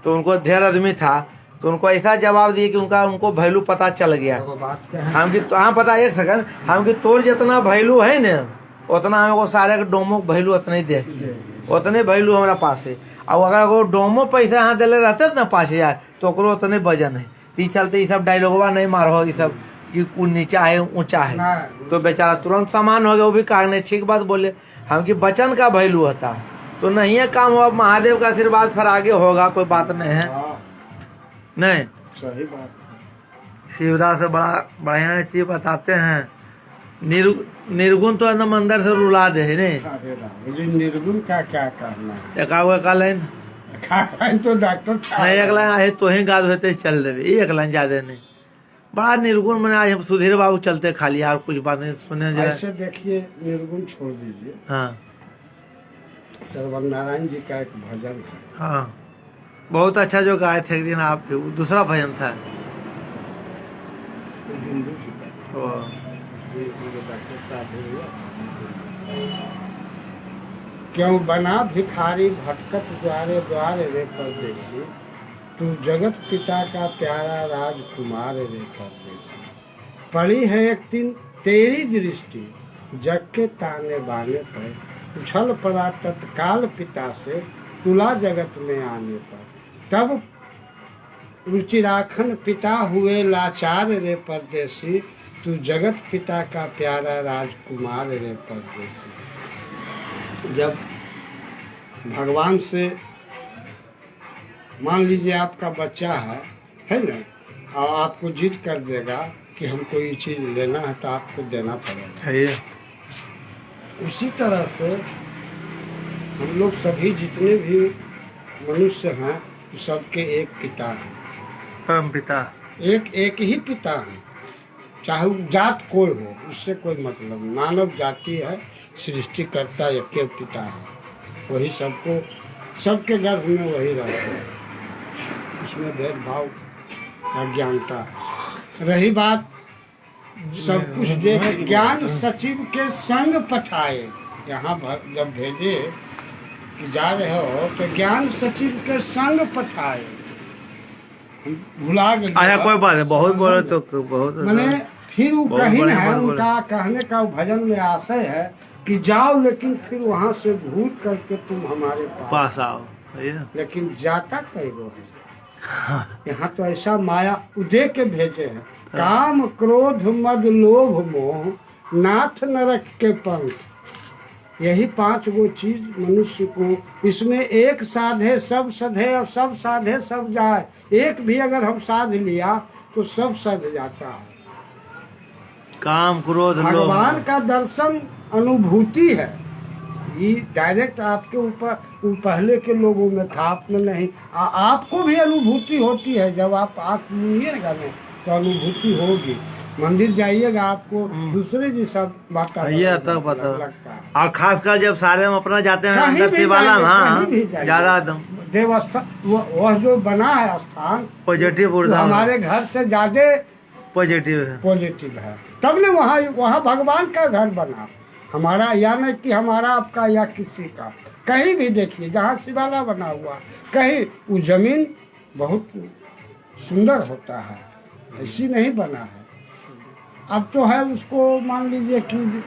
तो उनको ढेर आदमी था, तो उनको ऐसा जवाब दिए कि उनको वैल्यू पता चल गया। हम कि हाँ पता, 1 सेकंड, हम कि तोर जितना वैल्यू है न उतना हमको सारे डोमो वैल्यू उतना ही दे, उतने वैल्यू हमारा पास है। और अगर वो डोमो पैसा यहाँ दिले रहते ना 5000 तो ओकरो उतने वजन है। ती चलते ये सब डायलॉगवा नहीं मारो, ये सब कि नीचा है ऊंचा है, तो बेचारा तुरंत सामान हो गया। वो भी कारण नहीं, ठीक बात बोले हम कि वचन का वैल्यू होता तो नहीं है काम हुआ, महादेव का आशीर्वाद फिर आगे होगा, कोई बात नहीं है। नहीं सही बात। शिवदास से बड़ा बढ़िया चीज बताते हैं। निर्गुण तो एकदम अंदर से रुला दे है नहीं। अरे राम, निर्गुण का क्या करना है? एक लाइन तो डॉक्टर नहीं, 1 लाइन आहे तो ही गाद होते चल देवे, 1 लाइन ज्यादा नहीं। बड़ा निर्गुण मैंने आज हम सुधीर बाबू चलते खाली, और कुछ बात नहीं सुने जरा। ऐसे देखिए, निर्गुण छोड़ दीजिए। हाँ श्रवण नारायण जी का एक भजन है, हाँ बहुत अच्छा जो गाए थे एक दिन आप, दूसरा भजन था हिंदू जी का। वो। डॉक्टर साहब हुआ, क्यों बना भिखारी भटकत द्वारे द्वारे रे परदेसी, तू जगत पिता का प्यारा राजकुमार रे परदेसी। पड़ी है एक दिन तेरी दृष्टि जग के ताने बाने पर, उछल पड़ा तत्काल पिता से तुला जगत में आने पर। तब रुचिराखन पिता हुए लाचार रे परदेसी, तू जगत पिता का प्यारा राजकुमार रे परदेसी। जब भगवान से मान लीजिए आपका बच्चा है ना, और आपको जिद कर देगा कि हमको ये चीज़ लेना है, तो आपको देना पड़ेगा। है ये उसी तरह से हम लोग सभी जितने भी मनुष्य हैं, सबके एक पिता हैं, परम पिता, एक ही पिता है, चाहे वो जात कोई हो, उससे कोई मतलब नहीं। मानव जाति है, सृष्टिकर्ता एक के पिता है, वही सबको, सबके गर्भ में वही रहते हैं, उसमें भेदभाव अज्ञानता है। रही बात सब कुछ देख ज्ञान सचिव के संग पठाए, यहाँ जब भेजे कि जा रहे हो तो ज्ञान सचिव के संग पठाए, भुला गए। अच्छा कोई बात है, बहुत बोले तो बहुत मैंने फिर वो बहुत कहीं बड़े है, बात बोले। उनका कहने का भजन में आशय है कि जाओ लेकिन फिर वहाँ से भूल करके तुम हमारे पास आओ, है ना? लेकिन जाता कई गो है। यहाँ तो ऐसा माया उदय के भेजे हैं, काम क्रोध मद लोभ मोह नाथ नरक के पंथ। यही 5 गो चीज मनुष्य को, इसमें एक साधे सब सधे और सब साधे सब जाए। एक भी अगर हम साध लिया तो सब सध जाता है। काम क्रोध लोभ भगवान का दर्शन अनुभूति है, ये डायरेक्ट आपके ऊपर, पहले के लोगों में था, आप में नहीं। आपको भी अनुभूति होती है, जब आप आँख मूंदिएगा ना तो अनुभूति होगी। मंदिर जाइएगा आपको दूसरे जैसा ये तो पता लगता है। और खासकर जब सारे हम अपना जाते हैं कहीं अंदर भी शिवाला में, जाइए, हाँ कहीं भी जाइए। ज्यादा एकदम देवस्थान वह जो बना है स्थान, पॉजिटिव वो ऊर्जा, हमारे घर से ज्यादा पॉजिटिव है। पॉजिटिव है। तब ने वहाँ भगवान का घर बना, हमारा या नहीं कि हमारा आपका या किसी का। कहीं भी देखिए जहाँ शिवाला बना हुआ, कहीं वो जमीन बहुत सुंदर होता है, ऐसी नहीं बना है। अब तो है उसको मान लीजिए कि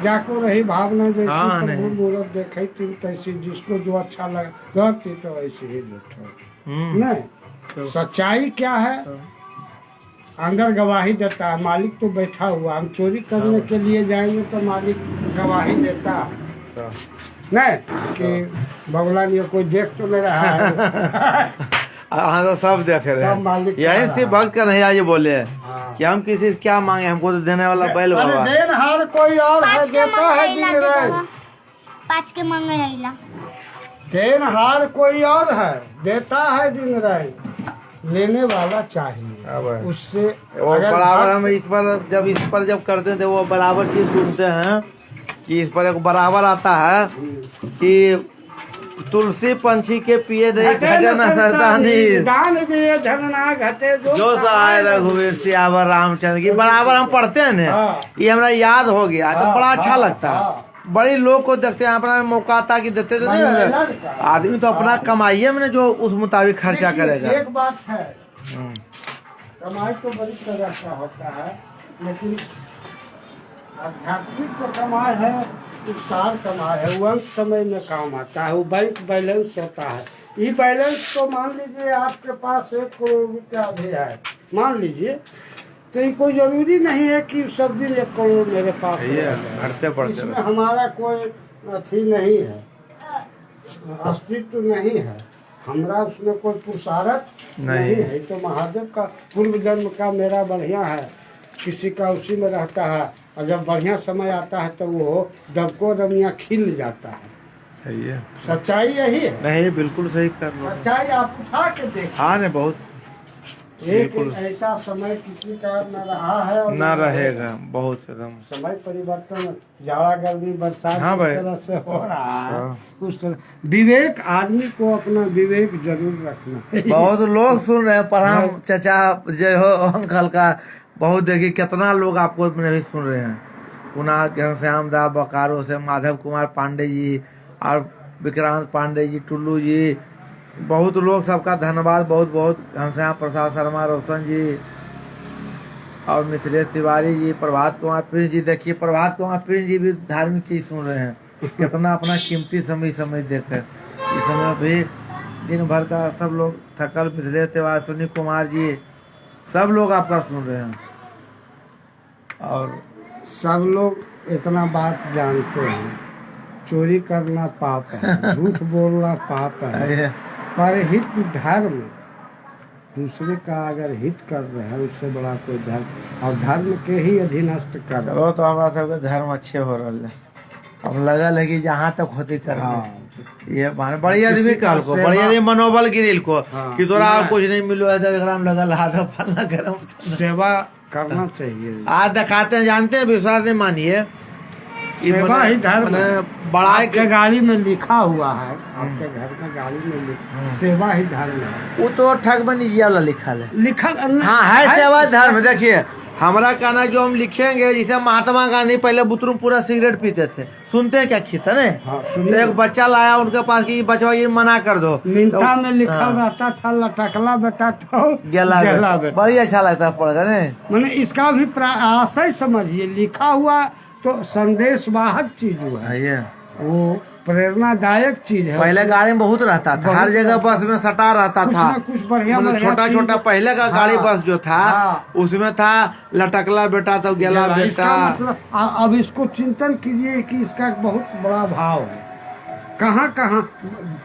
जाको रही भावना जैसी, हाँ, प्रभु मूरत देखे थी तैसी, जिसको जो अच्छा लगती तो ऐसे ही बैठो। नहीं, सच्चाई क्या है, अंदर गवाही देता है। मालिक तो बैठा हुआ, हम चोरी करने के लिए जाएंगे तो मालिक गवाही देता है नहीं कि बगला ने कोई देख तो नहीं रहा है। हाँ तो सब देख रहे सब मालिक हैं। यही से भक्त का नहीं आज बोले हाँ। कि हम किसी से क्या मांगे, हमको तो देने वाला बैल अरे बाबा। देनहार कोई और है, देता है दिन रात। 5 के मंग रहीला। देनहार कोई और है, देता है दिन रात, लेने वाला चाहिए उससे। वो अगर बराबर हम इस पर जब करते थे वो बराबर चीज सुनते हैं कि इस पर एक बराबर आता है कि तुलसी पंछी के पिए नहीं घटे न सरदानी, दान दिए झरना घटे जो सहाय रघुवीर सियावर रामचंद्र की। बराबर हम पढ़ते हैं ना, हाँ। ये हमारा याद हो गया तो बड़ा अच्छा लगता है। बड़ी लोग को देखते हैं, अपना मौका आता कि देते तो नहीं होते। आदमी तो अपना कमाइए में जो उस मुताबिक खर्चा करेगा। एक बात है, कमाई तो बड़ी तरह का होता है, लेकिन आध्यात्मिक जो कमाई है वो सार कमाई है, वो अंत समय में काम आता है। वो बैंक बैलेंस होता है। ये बैलेंस तो मान लीजिए आपके पास 1 करोड़ रुपया भी है, मान लीजिए, तो ये कोई जरूरी नहीं है कि सब दिन 1 करोड़ मेरे पास घटते बढ़ते इसमें हमारा कोई अथी नहीं है, अस्तित्व नहीं है, हमरा उसमें कोई पुरुषार्थ नहीं है। तो महादेव का पूर्व जन्म का मेरा बढ़िया है, किसी का उसी में रहता है, और जब बढ़िया समय आता है तो वो दबको दमिया खिल जाता है। सही है, सच्चाई यही है। नहीं बिल्कुल सही कर रहे हो। सच्चाई आप उठा के देखिए। हाँ ने बहुत एक बिल्कुल। ऐसा समय किसी का न रहा है और ना रहेगा, बहुत एकदम समय परिवर्तन, जाड़ा गर्मी बरसात हाँ भाई। इस तरह से हो रहा है। हाँ। उस तरह विवेक, आदमी को अपना विवेक जरूर रखना है। बहुत लोग सुन रहे हैं, पर हम चचा जय हो अंकल का बहुत देखिए कितना लोग आपको नहीं सुन रहे हैं। कुणाल के श्याम दास बोकारो से, माधव कुमार पांडे जी और विक्रांत पांडे जी, टुल्लू जी, बहुत लोग, सबका धन्यवाद बहुत बहुत। घनश्याम प्रसाद शर्मा, रोशन जी और मिथिलेश तिवारी जी, प्रभात कुमार प्रिंस जी। देखिए प्रभात कुमार प्रिंस जी भी धार्मिक चीज सुन रहे हैं, कितना अपना कीमती समय देकर। इस समय भी दिन भर का सब लोग थकल, मिथिलेश तिवारी, सुनील कुमार जी, सब लोग आपका सुन रहे हैं। और सब लोग इतना बात जानते हैं, चोरी करना पाप है, झूठ बोलना पाप है, पर हित धर्म, दूसरे का अगर हित कर रहे हैं उससे बड़ा कोई धर्म, और धर्म के ही अधीनस्थ कर। चलो तो हमारा सबके धर्म अच्छे हो रहा है। हम लगल है कि जहाँ तक होती कर ये माने बड़ी आदमी काल को, बड़ी आदमी मनोबल गिरिल को कि तोरा कुछ नहीं मिलो है तो एकरा में लगल आधा फलना गरम। सेवा करना चाहिए। आज दिखाते हैं, जानते हैं, विश्वास नहीं मानिए, सेवा ही धर्म है। बड़ा आपके गाड़ी में लिखा हुआ है, आपके घर में गाड़ी में सेवा ही धर्म है। वो तो ठग बनीजिया वाला लिखा है, लिखा हाँ है सेवा धर्म। देखिए हमारा कहना जो हम लिखेंगे, जैसे महात्मा गांधी पहले बुतरू पूरा सिगरेट पीते थे, सुनते हैं क्या खीता ने। हाँ, तो एक बच्चा लाया उनके पास कि बचवा ये मना कर दो, मिंटा में लिखा रहता था लटकला बेटा तो गेला गेला बेटा। बड़ी अच्छा लगता है पढ़कर ने। मैंने इसका भी आशय समझिए, लिखा हुआ तो संदेश वाहक चीज हुआ है, ये वो प्रेरणादायक चीज है। पहले गाड़ी में बहुत रहता था, हर जगह बस में सटा रहता था, कुछ बढ़िया छोटा छोटा पहले का गाड़ी बस जो था उसमें था लटकला बेटा तो गेला बेटा। मतलब अब इसको चिंतन कीजिए कि इसका बहुत बड़ा भाव है। कहाँ कहाँ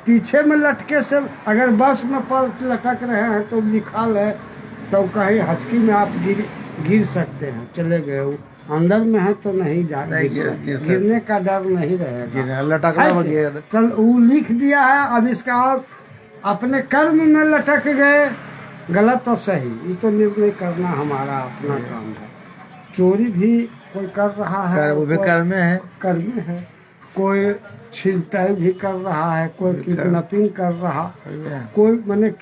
पीछे में लटके से, अगर बस में पर लटक रहे हैं तो लिखा है तो कहीं हचकी में आप गिर सकते हैं, चले गए। वो अंदर में है तो नहीं गिरने का डर नहीं रहेगा, लटकना चल वो लिख दिया है। अब इसका और अपने कर्म में लटक गए, गलत और सही, ये तो निर्णय करना हमारा अपना काम है। चोरी भी कोई कर रहा है, वो भी कर्म है, कोई छिनताई भी कर रहा है, कोई किडनैपिंग कर रहा, कोई माने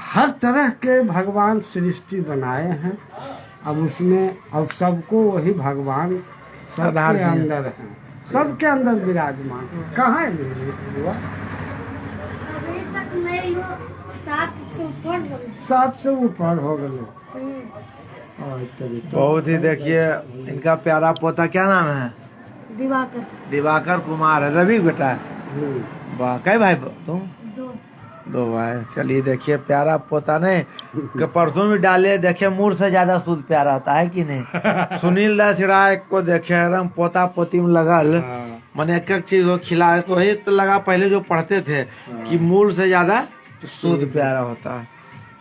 हर तरह के भगवान सृष्टि बनाए हैं। अब उसमें अब सबको वही भगवान सबके अंदर है, सबके अंदर विराजमान। कहाँ है हुआ? 7 से ऊपर हो गए। बहुत ही देखिए इनका प्यारा पोता, क्या नाम है? दिवाकर कुमार है, रवि बेटा है। वाह, कई भाई तुम? 2 भाई। चलिए देखिए प्यारा पोता नहीं कि परसों भी डाले, देखे मूड से ज्यादा शुद्ध प्यारा होता है कि नहीं। सुनील दास राय को देखे एकदम पोता पोती में लगल, मैंने एक चीज वो खिलाए तो वही तो लगा पहले जो पढ़ते थे कि मूड से ज्यादा शुद्ध प्यारा होता है,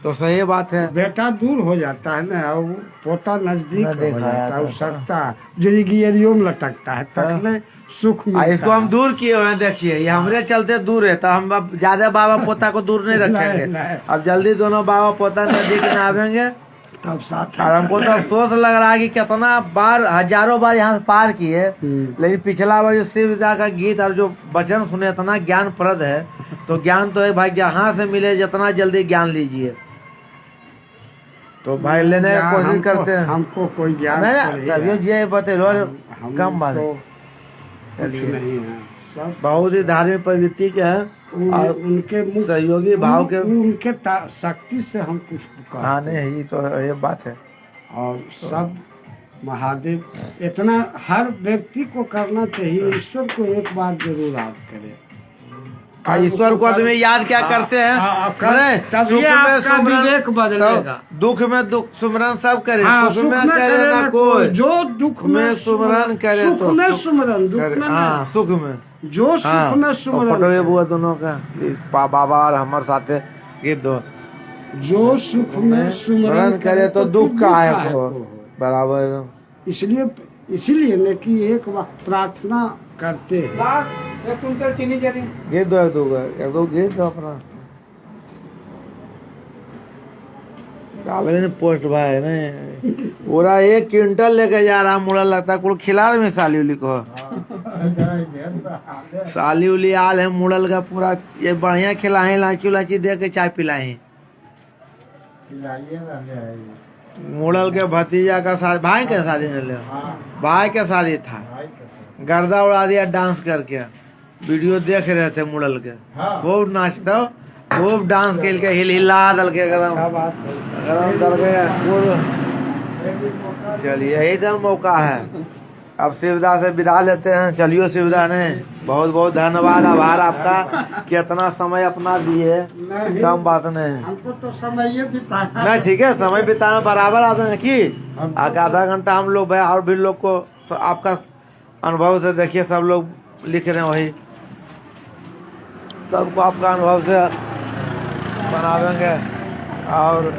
तो सही बात है। बेटा दूर हो जाता है ना, और पोता नजदीक हो जाता है, सकता है जो गियरियों में लटकता है, तकने सुख मिलता है। इसको हम दूर किए हुए हैं, देखिए ये हमरे चलते दूर है, तो हम अब ज्यादा बाबा पोता को दूर नहीं रखेंगे। अब जल्दी दोनों बाबा पोता नजदीक में आवेंगे तब साथ और हमको तो अफसोस लग रहा है कि कितना बार हजारों बार यहाँ से पार किए, लेकिन पिछला बार जो शिवदा का गीत और जो वचन सुने इतना ज्ञानप्रद है। तो ज्ञान तो है भाई, जहाँ से मिले जितना जल्दी ज्ञान लीजिए। तो भाई लेने की कोशिश करते हैं। हमको कोई ज्ञान नहीं तो ना, तभी ये बतेलो हम कम बात है। तो चलिए, नहीं है सब बहुत ही धार्मिक प्रवृत्ति के हैं और उनके मुख सहयोगी भाव के। उनके शक्ति से हम कुछ कर हाँ नहीं, ये तो ये बात है। और सब महादेव इतना हर व्यक्ति को करना चाहिए। ईश्वर को एक बार जरूर याद करे। ईश्वर को आदमी याद क्या करते हैं? अरे तभी सुख में आपका सुमरन, विवेक बदलेगा। तो दुख में दुख सुमरन सब करे। हाँ, सुख में करे ना कोई, जो दुख में सुमरन करे सुख तो में सुख सुमरन, दुख करे। में हाँ, सुख में जो हाँ, सुख में और सुमरन पटोले बुआ दोनों का बाबा और हमारे साथे गीत दो। जो सुख में सुमरन करे तो दुख का है को बराबर एकदम। इसीलिए न कि एक बार प्रार्थना करते हैं। लाख 1 कुंटल चीनी जरी। गीत दो, एक दो गीत दो अपना। काबले ने पोस्ट भाई ने पूरा 1 क्विंटल लेके जा रहा, मुड़ा लगता है कुल खिलाड़ में साली उली को। साली उली आल है मुड़ल का पूरा, ये बढ़िया खिलाए, लाची उलाची दे के चाय पिलाए। मुड़ल के भतीजा का शादी, भाई के शादी में ले, भाई के शादी था। गर्दा उड़ा दिया डांस करके। वीडियो देख रहे थे मुड़ल के, खूब नाचता, खूब डांस खेल के हिला दल के एकदम दल के खूब। चलिए यही तो मौका है। अब शिवदा से विदा लेते हैं। चलियो शिवदा ने बहुत बहुत धन्यवाद, आभार आपका कि इतना समय अपना दिए। कम बात नहीं, हमको तो समय बिताना नहीं ठीक है, समय बिताना बराबर आप हैं कि आधा घंटा हम लोग और भी लोग को तो आपका अनुभव से देखिए, सब लोग लिख रहे हैं वही, सबको आपका अनुभव से बना देंगे। और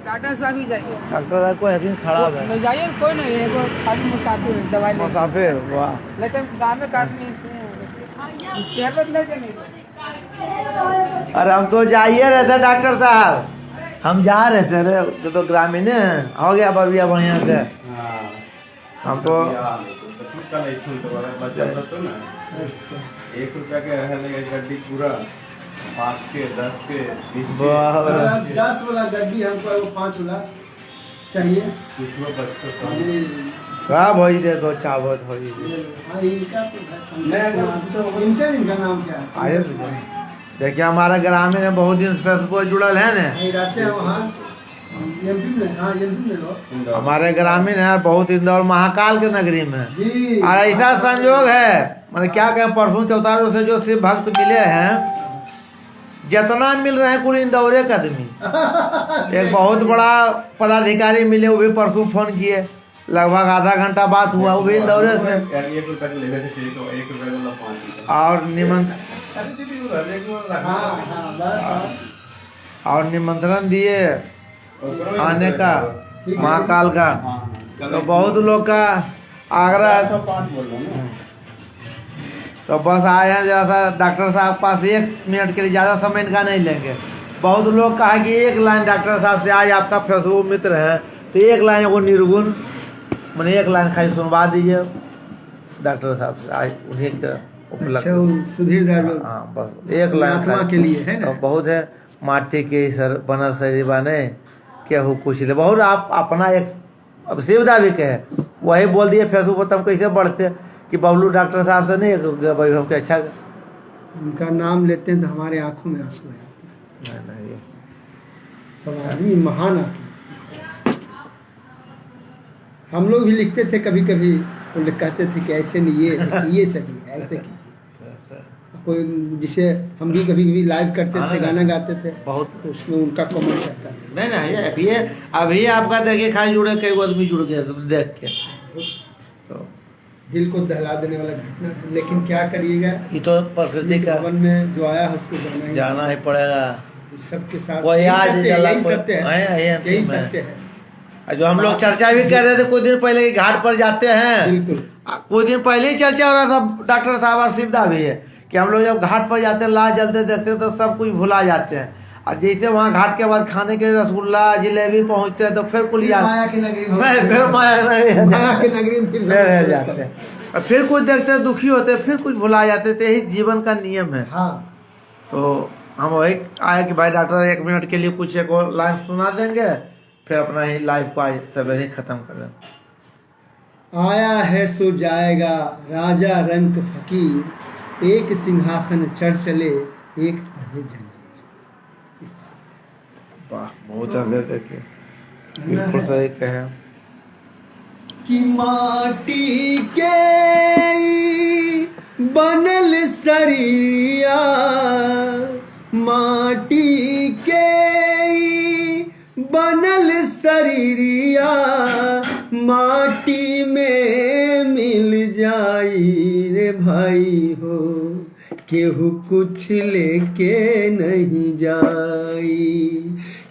डॉक्टर साहब ही जाइए, डॉक्टर साहब को यकीन खराब है। नहीं जाइए, कोई नहीं है, कोई खाली मुसाफिर है, दवाई ले। मुसाफिर वाह, लेकिन गाँव में का आदमी शहर में नहीं जाने। अरे हम तो जाइए रहे थे डॉक्टर साहब, हम जा रहे थे रे, तो ग्रामीण है, हो गया बढ़िया बढ़िया से। हम तो 1 रुपया के रहेगा गड्डी पूरा 5 के 10 के 20 के 10 वाला गड्डी हमको 5 वाला चाहिए। कुछ में बचता क्या भाई देखो चावत हो इनका नाम क्या है? आए देखिए हमारा ग्रामीण है, बहुत दिन फेसबुक जुड़ल है ना, रहते हैं वहाँ एमपी में। हाँ, एमपी में लोग हमारे ग्रामीण है बहुत, इंदौर महाकाल के नगरी में। जी। और ऐसा संयोग है, मैंने क्या कहें, परसों चौथारों से जो शिव भक्त मिले हैं, जितना मिल रहे हैं कुल इंदौरे का आदमी। एक बहुत बड़ा पदाधिकारी मिले, वो भी परसों फोन किए, लगभग आधा घंटा बात हुआ, वो भी इंदौरे से। 1 रुपया के लेने चाहिए तो 1 रुपया वाला 5 और निमंत्रण दिए आने का महाकाल का, तो बहुत लोग का आग्रह है। तो बस आए हैं, जरा सा डॉक्टर साहब के पास 1 मिनट के लिए, ज़्यादा समय इनका नहीं लेंगे। बहुत लोग कहा कि 1 लाइन डॉक्टर साहब से, आज आपका फेसबुक मित्र है तो 1 लाइन वो निर्गुण मैंने 1 लाइन खाली सुनवा दीजिए डॉक्टर साहब से, आज उन्हीं का उपलब्ध सुधीर दास हाँ बस 1 लाइन के लिए है ना। बहुत है, माटी के सर बनर शरीर बने केहू कुछ ले, बहुत आप अपना एक अब शिवदा भी कहे, वही बोल दिए फेसबुक पर, तब कैसे बढ़ते कि बबलू डॉक्टर साहब से नहीं हमके अच्छा। उनका नाम लेते हैं तो हमारे आंखों में आंसू है। सब आदमी महान आदमी। हम लोग भी लिखते थे कभी कभी, तो कहते थे कि ऐसे नहीं, ये सही है, ऐसे की कोई, जिसे हम भी कभी कभी लाइव करते थे, गाना गाते थे, बहुत तो उसमें उनका कमेंट रहता। नहीं अभी आपका देखिए खाली जुड़े, कई आदमी जुड़ गए तो देख के तो दिल को दहला देने वाला घटना था। लेकिन क्या करिएगा, ये तो प्रकृति का भवन में जो आया है उसको जाना ही पड़ेगा। सबके साथ कोई आज यही सत्य है, यही है। सत्य है। जो हम लोग चर्चा भी कर रहे थे कुछ दिन पहले कि घाट पर जाते हैं, बिल्कुल कुछ दिन पहले ही चर्चा हो रहा था, डॉक्टर साहब और शिवदा भी है कि हम लोग जब घाट पर जाते हैं, लाश जलते देखते हैं तो सब कुछ भुला जाते हैं। और जैसे वहाँ घाट के बाद खाने के लिए रसगुल्ला जिलेबी पहुँचते हैं तो फिर कुल याद माया की नगरी में नहीं, फिर माया नहीं माया की नगरी में फिर रह जाते हैं और फिर कुछ देखते हैं दुखी होते हैं, फिर कुछ भुला जाते थे। यही जीवन का नियम है। हाँ। तो हम वही आए कि भाई डॉक्टर 1 मिनट के लिए कुछ एक और लाइन सुना देंगे, फिर अपना ही लाइफ को आज सवेरे खत्म कर देंगे। आया है सो जाएगा राजा रंक फकीर, एक सिंहासन चढ़ चले एक पढ़े जंजीर। वाह, बहुत अच्छे देखिए, बिल्कुल सही कहे। कि माटी के बनल शरीरिया, माटी के बनल शरीरिया, माटी में मिल जाई रे भाई हो, केहू कुछ लेके नहीं जाई,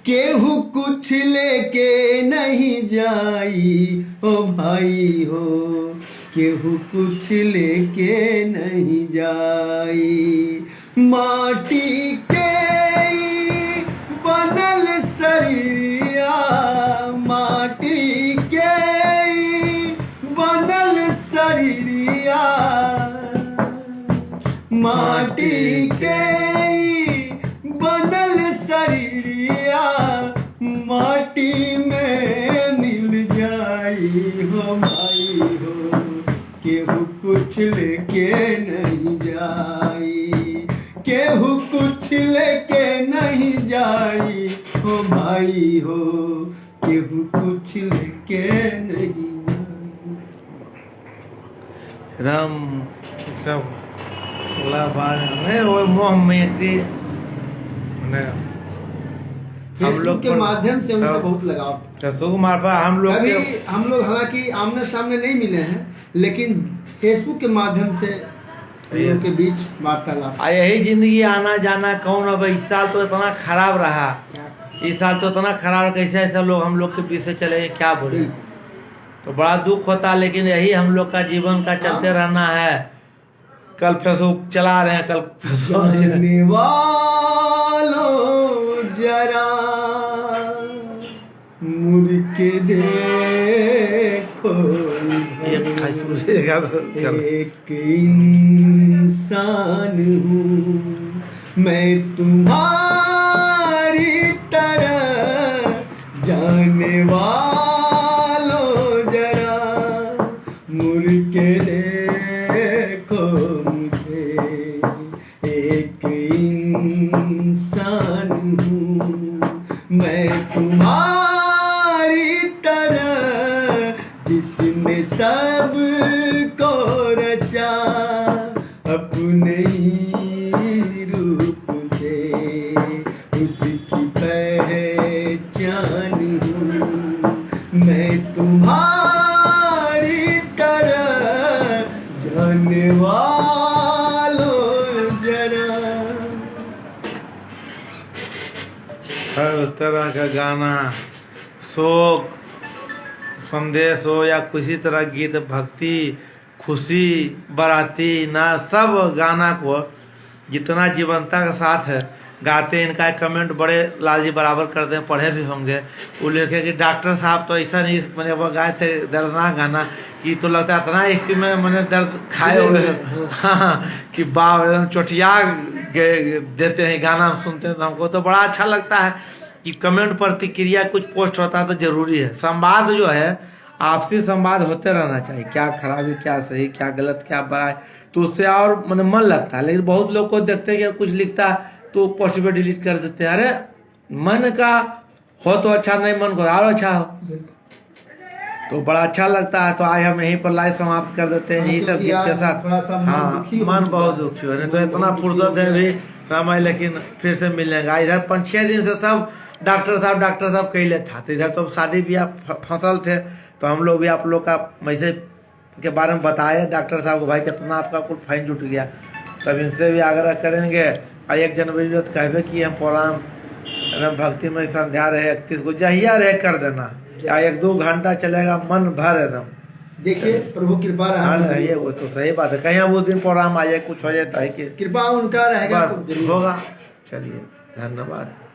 केहू कुछ लेके नहीं जाई ओ भाई हो, केहू कुछ लेके नहीं जाई। माटी के बनल शरीरिया, माटी के बनल शरीरिया, माटी के बनल शरीरिया, माटी में मिल जाई हो भाई हो, केहू कुछ लेके नहीं जाई, केहू कुछ लेके नहीं जाई हो भाई हो, केहू कुछ लेके नहीं जाई। राम सब अगला बात हमें वो मोह में थी, हम लोग के माध्यम से उनका बहुत लगाव। फेसबुक मार्फत हम लोग अभी हम लोग हालांकि आमने सामने नहीं मिले हैं, लेकिन फेसबुक के माध्यम से हम लोग के बीच वार्तालाप। यही जिंदगी आना जाना कौन। अब इस साल तो इतना खराब रहा, इस साल तो इतना खराब, कैसे ऐसे लोग हम लोग के बीच से चले क्या बोले, तो बड़ा दुख होता। लेकिन यही हम लोग का जीवन का चलते रहना है। कल फेसबुक चला रहे हैं, कल जानने वालों जरा मुड़ के देखो, एक इंसान हूँ मैं तुम्हारी तरह, जानने वालों जरा मुड़ के देखो मुझे, एक इंसान हूँ मैं तुम्हारी तरह, जिसने सब को रचा अपने ही रूप से, उसकी पहचान हूँ मैं तुम्हारी तरह, जानने वालों जरा। हर तरह का गाना, शोक संदेश हो या किसी तरह गीत, भक्ति, खुशी, बाराती ना, सब गाना को जितना जीवंतता के साथ है गाते। इनका कमेंट बड़े लालजी बराबर करते हैं, पढ़े भी होंगे। वो लिखे कि डॉक्टर साहब तो ऐसा नहीं, मैंने वो गाए थे दर्दनाक गाना कि तो लगता है इतना इसी में मैंने दर्द खाए हुए हाँ, कि बाप एकदम चोटिया देते हैं गाना सुनते हैं। तो हमको तो बड़ा अच्छा लगता है कि कमेंट प्रतिक्रिया कुछ पोस्ट होता है तो जरूरी है। संवाद जो है आपसी संवाद होते रहना चाहिए, क्या खराबी क्या सही, क्या गलत क्या बड़ा है, तो उससे और मैंने मन लगता है। लेकिन बहुत लोग को देखते हैं कि कुछ लिखता है तो पोस्ट पे डिलीट कर देते हैं। अरे मन का हो तो अच्छा, नहीं मन को और अच्छा हो तो बड़ा अच्छा लगता है। तो आज हम यहीं पर लाइव समाप्त कर देते हैं यही सब गीत के साथ। हाँ, मन बहुत दुखी हो, नहीं तो इतना फुर्सत है भी समय, लेकिन फिर से मिलेगा। इधर 5-6 दिन से सब डॉक्टर साहब कहले था, तो इधर तो शादी ब्याह फसल थे, तो हम लोग भी आप लोग का मैसेज के बारे में बताए डॉक्टर साहब को, भाई कितना आपका कुल फाइन जुट गया। तब इनसे भी आग्रह करेंगे। 1 जनवरी तो कहबे कि हम प्रोग्राम एकदम भक्तिमय संध्या रहे 31 को जहिया रहे कर देना, या 1-2 घंटा चलेगा मन भर एकदम। देखिए प्रभु कृपा रहा, ये वो तो सही बात है। कहीं अब उस दिन प्रोग्राम आ जाए, कुछ हो जाता है कि कृपा उनका रहेगा होगा। चलिए, धन्यवाद।